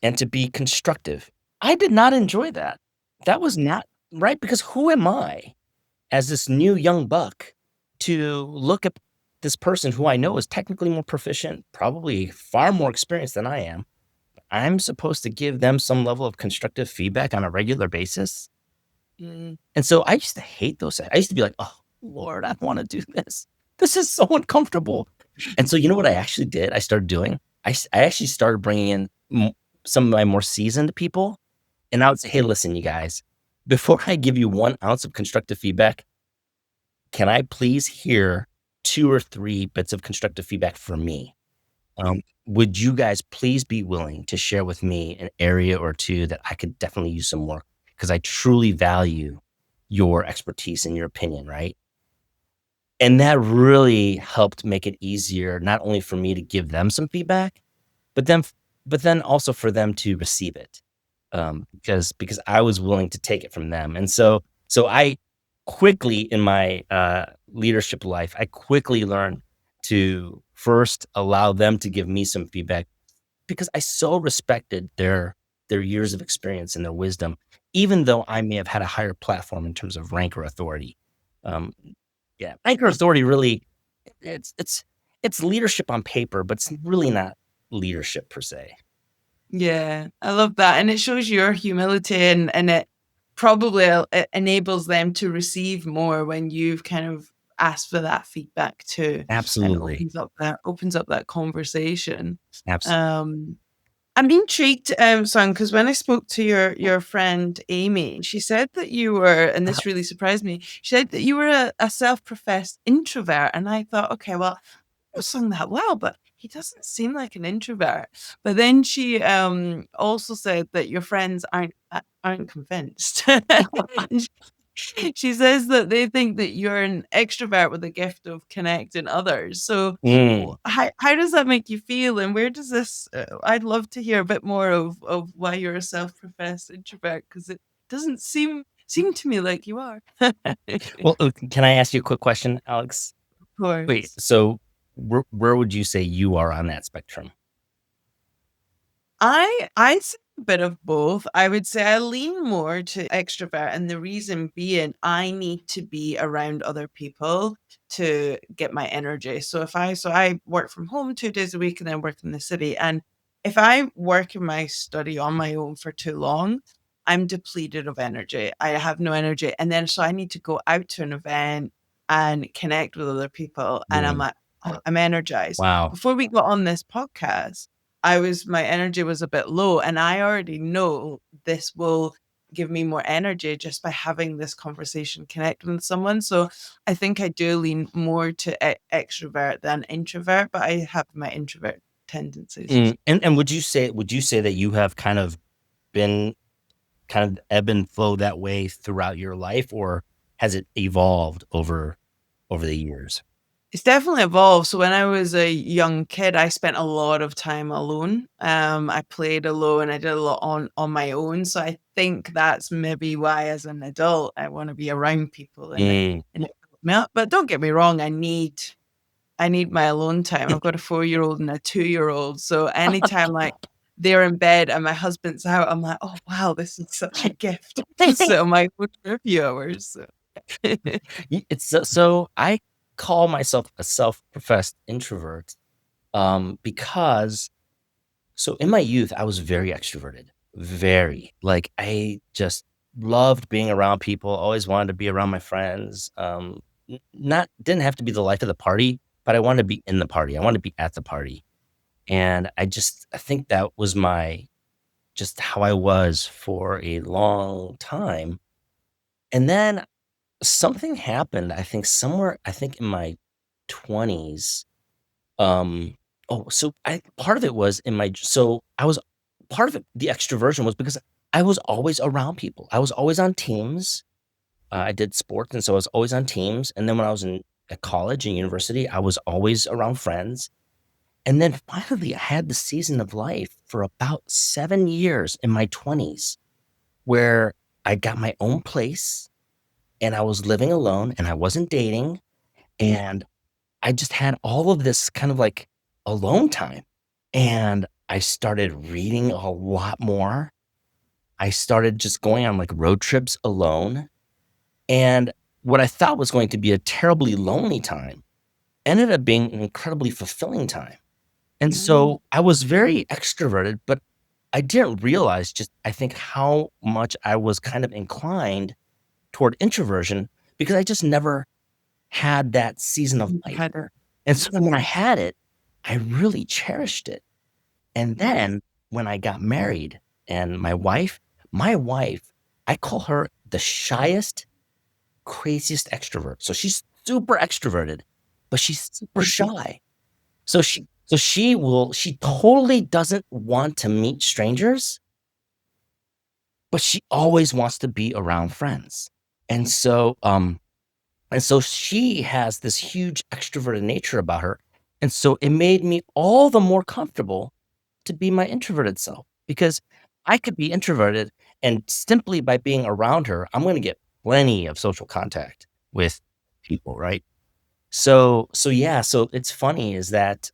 and to be constructive. I did not enjoy that. That was not right, because who am I as this new young buck to look at this person who I know is technically more proficient, probably far more experienced than I am? I'm supposed to give them some level of constructive feedback on a regular basis. Mm, And so I used to hate those. I used to be like, "Oh, Lord, I wanna do this. This is so uncomfortable." And so you know what I actually did? I started doing? I actually started bringing in some of my more seasoned people, and I would say, "Hey, listen, you guys, before I give you 1 ounce of constructive feedback, can I please hear 2 or 3 bits of constructive feedback from me? Would you guys please be willing to share with me an area or 2 that I could definitely use some more? Because I truly value your expertise and your opinion, right?" And that really helped make it easier, not only for me to give them some feedback, but then also for them to receive it, because I was willing to take it from them. And so I quickly, in my leadership life, I quickly learned to first allow them to give me some feedback, because I so respected their years of experience and their wisdom, even though I may have had a higher platform in terms of rank or authority. Um, yeah, rank or authority really, it's it's it's leadership on paper, but it's really not leadership per se. yeah, I love that, and it shows your humility, and it probably it enables them to receive more when you've kind of asked for that feedback too, and Absolutely, opens up that conversation. abs Um, I'm intrigued, son, because when I spoke to your friend Amy, she said that you were, and this really surprised me. She said that you were a self-professed introvert, and I thought, okay, well, not sung that well, but he doesn't seem like an introvert. But then she also said that your friends aren't convinced. And she says that they think that you're an extrovert with a gift of connecting others. So, Mm. how does that make you feel? And where does this? I'd love to hear a bit more of why you're a self-professed introvert, because it doesn't seem to me like you are. Of Well, can I ask you a quick question, Alex? Wait, course. so where would you say you are on that spectrum? I'd say a bit of both. I would say I lean more to extrovert, and the reason being I need to be around other people to get my energy. So I work from home 2 days a week and then work in the city. And if I work in my study on my own for too long, I'm depleted of energy. I have no energy. And then so I need to go out to an event and connect with other people. And I'm Mm. like, oh, I'm energized. Wow. Before we got on this podcast, my energy was a bit low, and I already know this will give me more energy just by having this conversation, connecting with someone. So I think I do lean more to extrovert than introvert, but I have my introvert tendencies. And would you say that you have kind of been kind of ebb and flow that way throughout your life, or has it evolved over the years? It's definitely evolved. So when I was a young kid, I spent a lot of time alone. I played alone. I did a lot on my own. So I think that's maybe why, as an adult, I want to be around people, Mm. and it builds me up. But don't get me wrong, I need my alone time. I've got a 4-year-old and a 2-year-old. So anytime like they're in bed and my husband's out, I'm like, oh wow, this is such a gift to sit on my own for a few hours. So. It's so I call myself a self-professed introvert, because so in my youth, I was very extroverted, very. Like I just loved being around people, always wanted to be around my friends. Not didn't have to be the life of the party, but I wanted to be in the party. I wanted to be at the party. And I think that was my just how I was for a long time. And then something happened, I think in my 20s. Um, so I part of it was in my so I was part of it, the extroversion was because I was always around people. I was always on teams. I did sports, and so I was always on teams. And then when I was in at college and university, I was always around friends. And then finally, I had the season of life for about 7 years in my 20s where I got my own place and I was living alone and I wasn't dating. And I just had all of this kind of like alone time. And I started reading a lot more. I started just going on like road trips alone. And what I thought was going to be a terribly lonely time ended up being an incredibly fulfilling time. And Mm, so I was very extroverted, but I didn't realize just, I think, how much I was kind of inclined toward introversion because I just never had that season of life. had it. And so when I had it, I really cherished it. And then when I got married and my wife, I call her the shyest, craziest extrovert. So she's super extroverted, but she's super shy. She totally doesn't want to meet strangers, but she always wants to be around friends. And so and so she has this huge extroverted nature about her. And so it made me all the more comfortable to be my introverted self because I could be introverted and simply by being around her, I'm going to get plenty of social contact with people, right? So yeah, so it's funny is that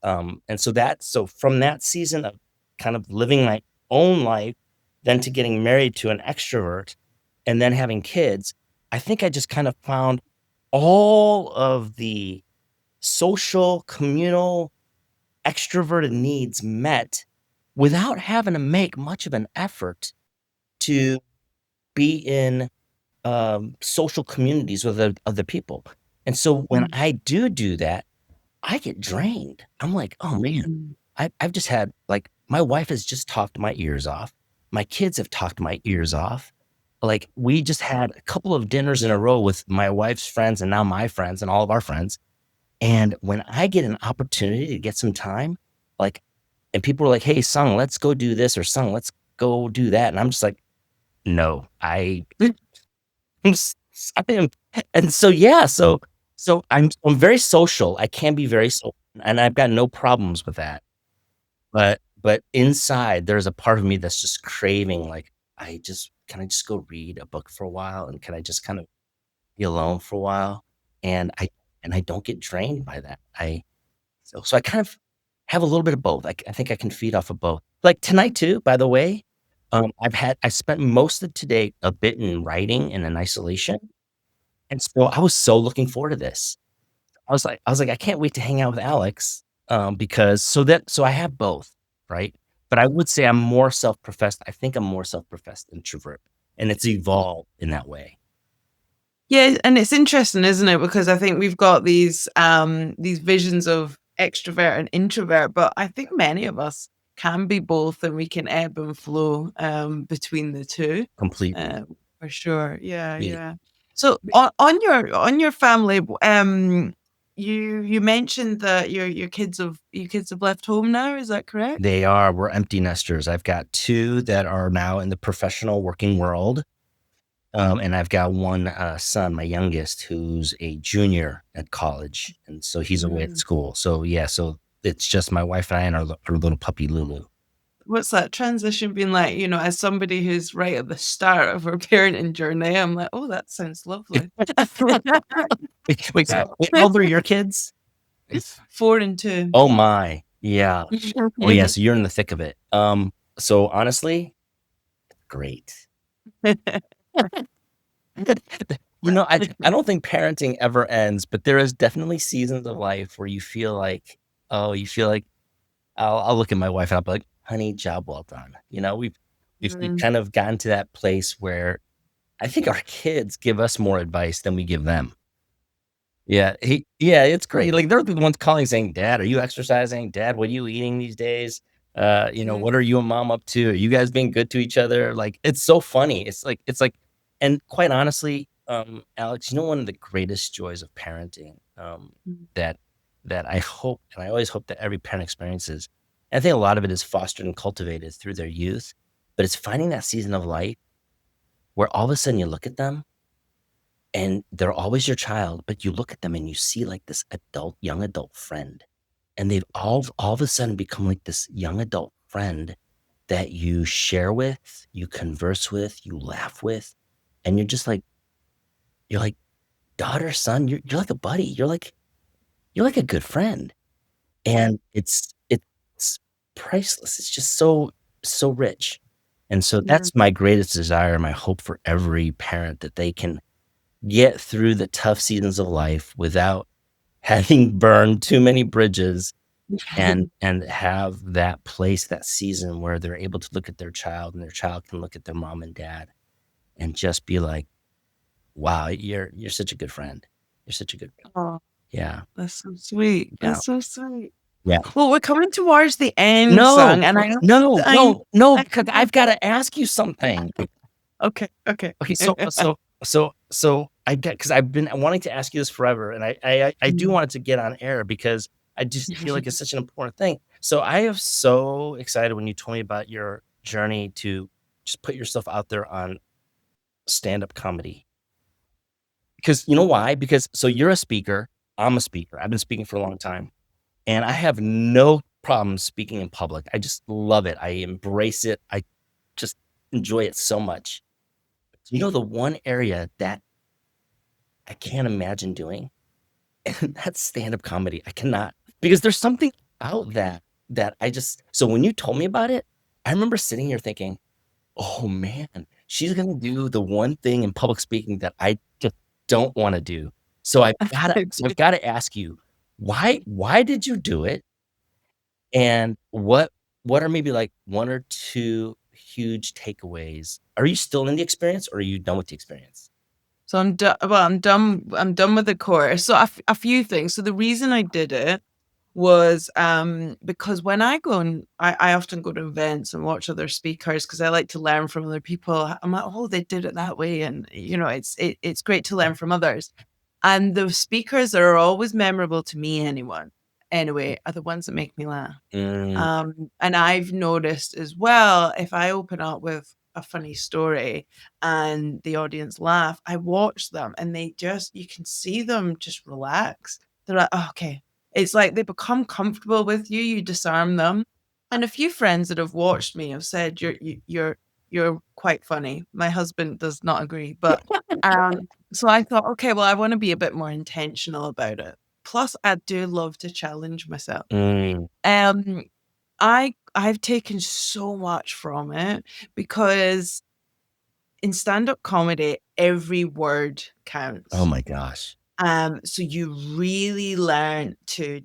so from that season of kind of living my own life, then to getting married to an extrovert and then having kids, I think I just kind of found all of the social, communal, extroverted needs met without having to make much of an effort to be in social communities with other people. And so when Mm, I do that, I get drained. I'm like, "Oh, man, mm, I've just had like, my wife has just talked my ears off. My kids have talked my ears off. Like, we just had a couple of dinners in a row with my wife's friends and now my friends and all of our friends, and when I get an opportunity to get some time, like and people are like, "Hey, Sung, let's go do this," or, "Sung, let's go do that," and I'm just like, "No, I'm I am." And so, yeah, so I'm very social. I can be very social, and I've got no problems with that. But inside, there's a part of me that's just craving, like, can I just go read a book for a while, and can I just kind of be alone for a while? And I don't get drained by that. I kind of have a little bit of both. I think I can feed off of both. Like tonight too, by the way, I spent most of today a bit in writing and in isolation, and so I was so looking forward to this. I "I can't wait to hang out with Alex," because so I have both, right? But I would say I think I'm more self-professed introvert, and it's evolved in that way. Yeah, and it's interesting, isn't it? Because I think we've got these visions of extrovert and introvert, but I think many of us can be both and we can ebb and flow between the two. Completely. Uh, for sure. Yeah, Yeah. yeah. So on your family, you mentioned that your kids have left home now, is that correct? We're empty nesters. I've got 2 that are now in the professional working world. And I've got one son, my youngest, who's a junior at college, and so he's away at Mm. school. So yeah, so it's just my wife and I and our little puppy Lulu. What's that transition been like? You know, as somebody who's right at the start of her parenting journey, I'm like, oh, that sounds lovely. Wait, how old are your kids? 4 and 2. Oh my, yeah. Oh yeah, so you're in the thick of it. So honestly, great. I don't think parenting ever ends, but there is definitely seasons of life where you feel like, oh, you feel like I'll look at my wife and I'll be like, "Honey, job well done." We've Mm, kind of gotten to that place where I think our kids give us more advice than we give them. Yeah, it's great. Like, they're the ones calling saying, "Dad, are you exercising? Dad, what are you eating these days? mm, What are you and mom up to? Are you guys being good to each other?" Like, it's so funny. It's like and quite honestly, Alex, one of the greatest joys of parenting, mm, that I hope and I always hope that every parent experiences, and I think a lot of it is fostered and cultivated through their youth, but it's finding that season of life where all of a sudden you look at them and they're always your child, but you look at them and you see like this young adult friend. And they've all of a sudden become like this young adult friend that you share with, you converse with, you laugh with, and you're like daughter, son, you're like a buddy. You're like a good friend. And it's priceless. It's just so rich. And so yeah. that's my greatest desire, my hope for every parent, that they can get through the tough seasons of life without having burned too many bridges, and have that place, that season where they're able to look at their child and their child can look at their mom and dad and just be like, "Wow, you're such a good friend. You're such a good." Oh, Yeah. that's so sweet. Yeah. That's so sweet. Yeah. Well, we're coming towards the end, No. Sung, and No, I, no, no, I because I've gotta ask you something. okay, okay. Okay, so I get because I've been wanting to ask you this forever, and I do Mm. want it to get on air because I just feel like it's such an important thing. So I am so excited when you told me about your journey to just put yourself out there on stand-up comedy. Because you know why? Because so you're a speaker, I'm a speaker. I've been speaking for a long time, and I have no problem speaking in public. I just love it. I embrace it. I just enjoy it so much. The one area that I can't imagine doing, and that's stand-up comedy. I cannot, because there's something about that I just so when you told me about it, I remember sitting here thinking, "Oh, man, she's gonna do the one thing in public speaking that I just don't wanna do." I've gotta ask you, why did you do it? And what are maybe, like, 1 or 2 huge takeaways? Are you still in the experience, or are you done with the experience? So I'm done. Well, I'm done. I'm done with the course. So a few things. So the reason I did it was because when I go and I often go to events and watch other speakers because I like to learn from other people. I'm like, oh, they did it that way, and it's great to learn from others. And the speakers that are always memorable to me, anyway, are the ones that make me laugh. Mm, And I've noticed as well, if I open up with a funny story and the audience laugh, I watch them and you can see them just relax. They're like, oh, okay. It's like they become comfortable with you, you disarm them. And a few friends that have watched me have said, you're quite funny. My husband does not agree, but so I thought, okay, well, I want to be a bit more intentional about it. Plus, I do love to challenge myself. mm. Um, I've taken so much from it because in stand-up comedy, every word Oh counts. my gosh. So you really learn to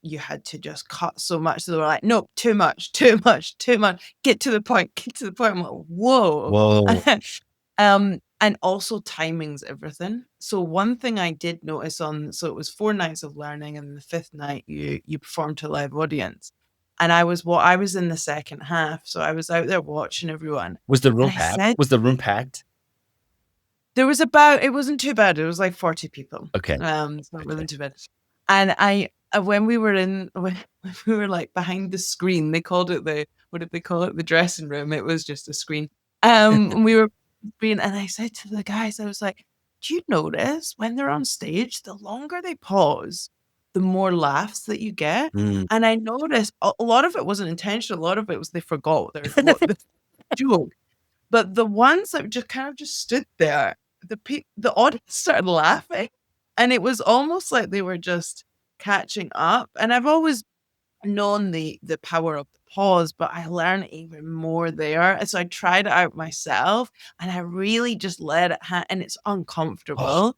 you had to just cut so much. So they were like, no, too much, too much, too much. Get to the point, get to the point. I'm like, whoa. Whoa. And also timing's everything. So one thing I did notice so it was 4 nights of learning, and the fifth night you performed to a live audience. And I was in the second half, so I was out there watching everyone. Was the And room I packed? said Was the room packed? it wasn't too bad. It was like 40 people. Okay, So it okay. wasn't too bad. And when we were when we were like behind the screen, they called it what did they call it? The dressing room. It was just a screen. We were being, and I said to the guys, I was like, do you notice when they're on stage, the longer they pause, the more laughs that you get? Mm. And I noticed a lot of it wasn't intentional. A lot of it was they forgot what the joke. But the ones that just kind of just stood there, the audience started laughing, and it was almost like they were just catching up. And I've always known the power of the pause, but I learned even more there. And so I tried it out myself, and I really just let it and it's Oh, uncomfortable.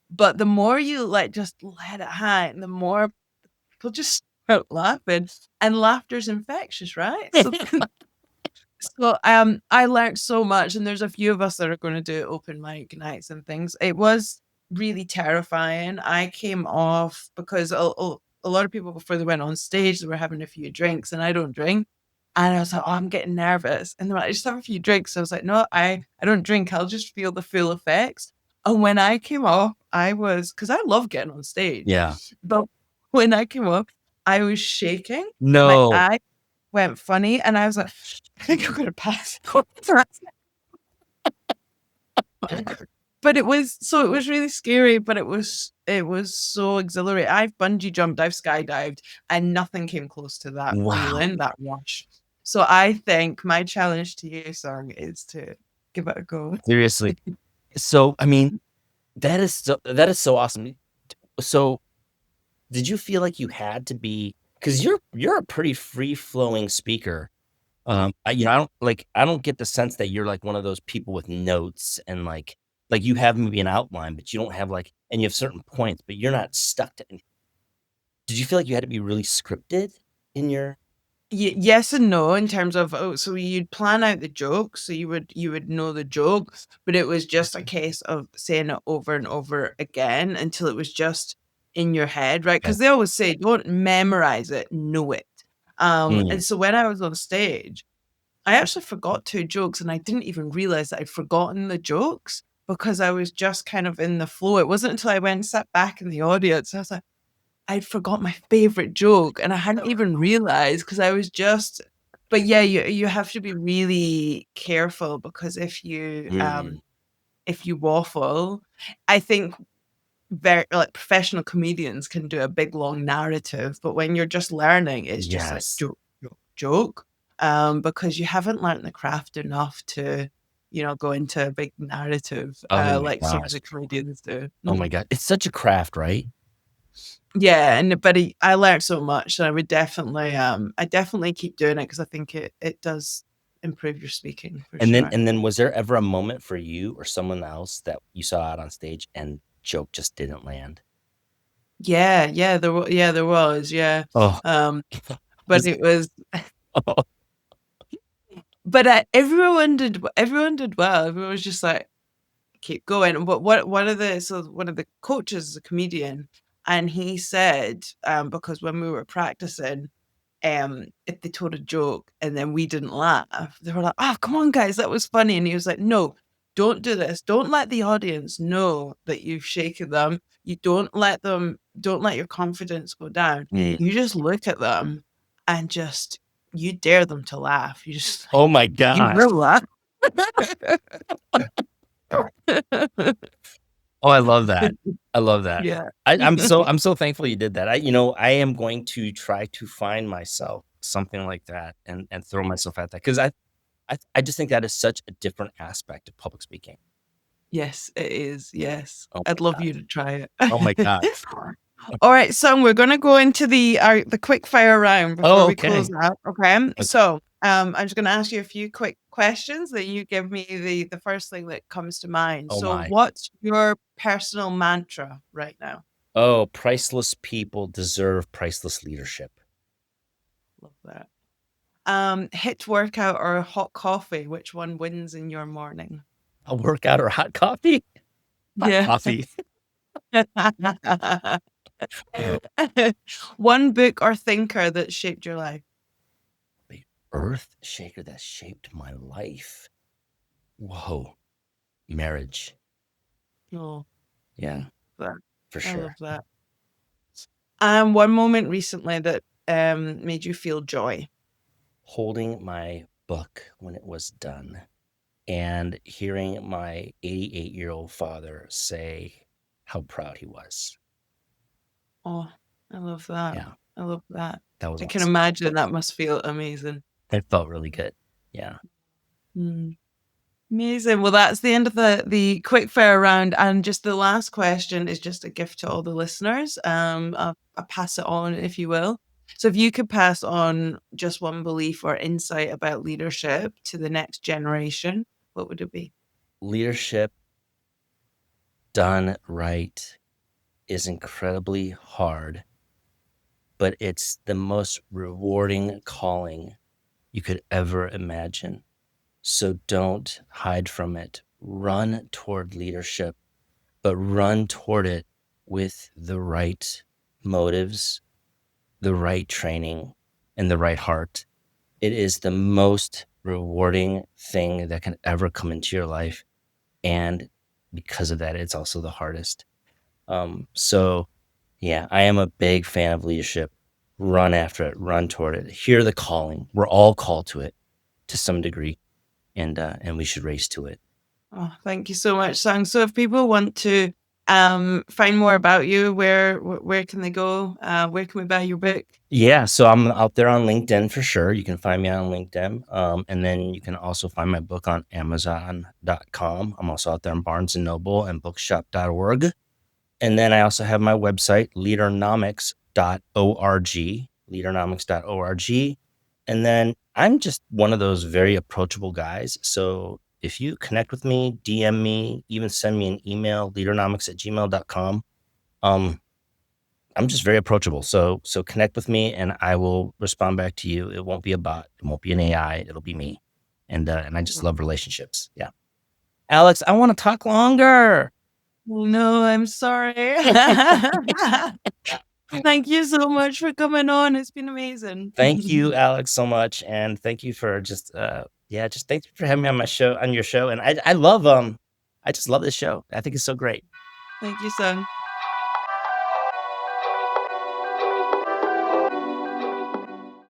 But the more you just let it hang, the more people just out laughing, and laughter's infectious, right? So I learned so much, and there's a few of us that are gonna do open mic nights and things. It was really terrifying. I came off because a lot of people before they went on stage, they were having a few drinks, and I don't drink. And I was like, "Oh, I'm getting nervous." And they're like, "Just have a few drinks." So I was like, "No, I don't drink. I'll just feel the full effects." And when I came off, I was, because I love getting on stage, Yeah. but when I came off, I was shaking. My No. eye went funny, and I was like, I think I'm gonna pass. But it was really scary, but it was so exhilarating. I've bungee jumped, I've skydived, and nothing came close to that Wow. feeling, that rush. So I think my challenge to you, Sung, is to give it a go. Seriously. So, I mean, that is so awesome. So, did you feel like you had to be, because you're a pretty free flowing speaker. I don't get the sense that you're like one of those people with notes and like you have maybe an outline, but you don't have like, and you have certain points, but you're not stuck to. Did you feel like you had to be really scripted in your? Yes and no in terms of, so you'd plan out the jokes, so you would know the jokes, but it was just a case of saying it over and over again until it was just in your head, right? Okay. Because they always say, don't memorize it, know it. Mm, And so when I was on stage, I actually forgot two jokes, and I didn't even realize that I'd forgotten the jokes because I was just kind of in the flow. It wasn't until I went and sat back in the audience, I was like, I'd forgot my favorite joke, and I hadn't even realized because I was just. But yeah, you have to be really careful because mm, if you waffle, I think very like professional comedians can do a big long narrative, but when you're just learning, it's just like yes. joke, joke, joke, because you haven't learned the craft enough to, go into a big narrative, Oh my like some of gosh. the comedians do. Oh my god. It's such a craft, right? Yeah, and but I learned so much, so I definitely keep doing it because I think it does improve your speaking for sure. And then was there ever a moment for you or someone else that you saw out on stage and joke just didn't land? Yeah, yeah, there was, yeah, Oh, um, but was it was oh, but, everyone did well. Everyone was just like, "Keep going." But one of the coaches is a comedian, and he said, because when we were practicing, if they told a joke and then we didn't laugh, they were like, "Oh, come on, guys, that was funny." And he was like, "No, don't do this. Don't let the audience know that you've shaken them. You don't let your confidence go down. mm. You just look at them and just you dare them to laugh. You just like Oh my you gosh. will laugh." Oh, I love that. I love that. Yeah. I'm so thankful you did that. I am going to try to find myself something like that and throw myself at that because I just think that is such a different aspect of public speaking. Yes, it is. Yes. Oh I'd my love god. you to try Oh my it. god. All right, so we're gonna go into the quick fire round before Oh, we close okay. out. Okay. Okay. So I'm just gonna ask you a few quick questions that you give me the first thing that comes to mind. Oh So my. what's your personal mantra right now? Oh, priceless people deserve priceless leadership. Love that. HIIT workout or hot coffee, which one wins in your morning? A workout or hot coffee? Hot Yeah. coffee. One book or thinker that shaped your life? The earth shaker that shaped my life. Whoa. Marriage. Oh, Yeah, that for I sure. love that. One moment recently that made you feel joy. Holding my book when it was done and hearing my 88-year-old father say how proud he was. Oh, I love that. Yeah, I love that. that was I can awesome. imagine that must feel amazing. It felt really good. Yeah. Mm, amazing. Well, that's the end of the quick fire round, and just the last question is just a gift to all the listeners. I'll pass it on, if you will. So, if you could pass on just one belief or insight about leadership to the next generation, what would it be? Leadership done right is incredibly hard, but it's the most rewarding calling you could ever imagine. So don't hide from it. Run toward leadership, but run toward it with the right motives, the right training, and the right heart. It is the most rewarding thing that can ever come into your life. And because of that, it's also the hardest. So yeah, I am a big fan of leadership. Run after it, run toward it. Hear the calling. We're all called to it to some degree, and we should race to it. Oh, thank you so much, Sang. So if people want to find more about you, where can they go? Where can we buy your book? Yeah, so I'm out there on LinkedIn for sure. You can find me on LinkedIn. And then you can also find my book on Amazon.com. I'm also out there on Barnes and Noble and bookshop.org. And then I also have my website, leadernomics.org. And then I'm just one of those very approachable guys. So if you connect with me, DM me, even send me an email, leadernomics@gmail.com. I'm just very approachable. So connect with me and I will respond back to you. It won't be a bot. It won't be an AI. It'll be me. And I just love relationships. Yeah. Alex, I want to talk longer. Oh, no, I'm sorry. Thank you so much for coming on. It's been amazing. Thank you, Alex, so much. And thank you for just just thank you for having me on your show. And I just love this show. I think it's so great. Thank you, Sung.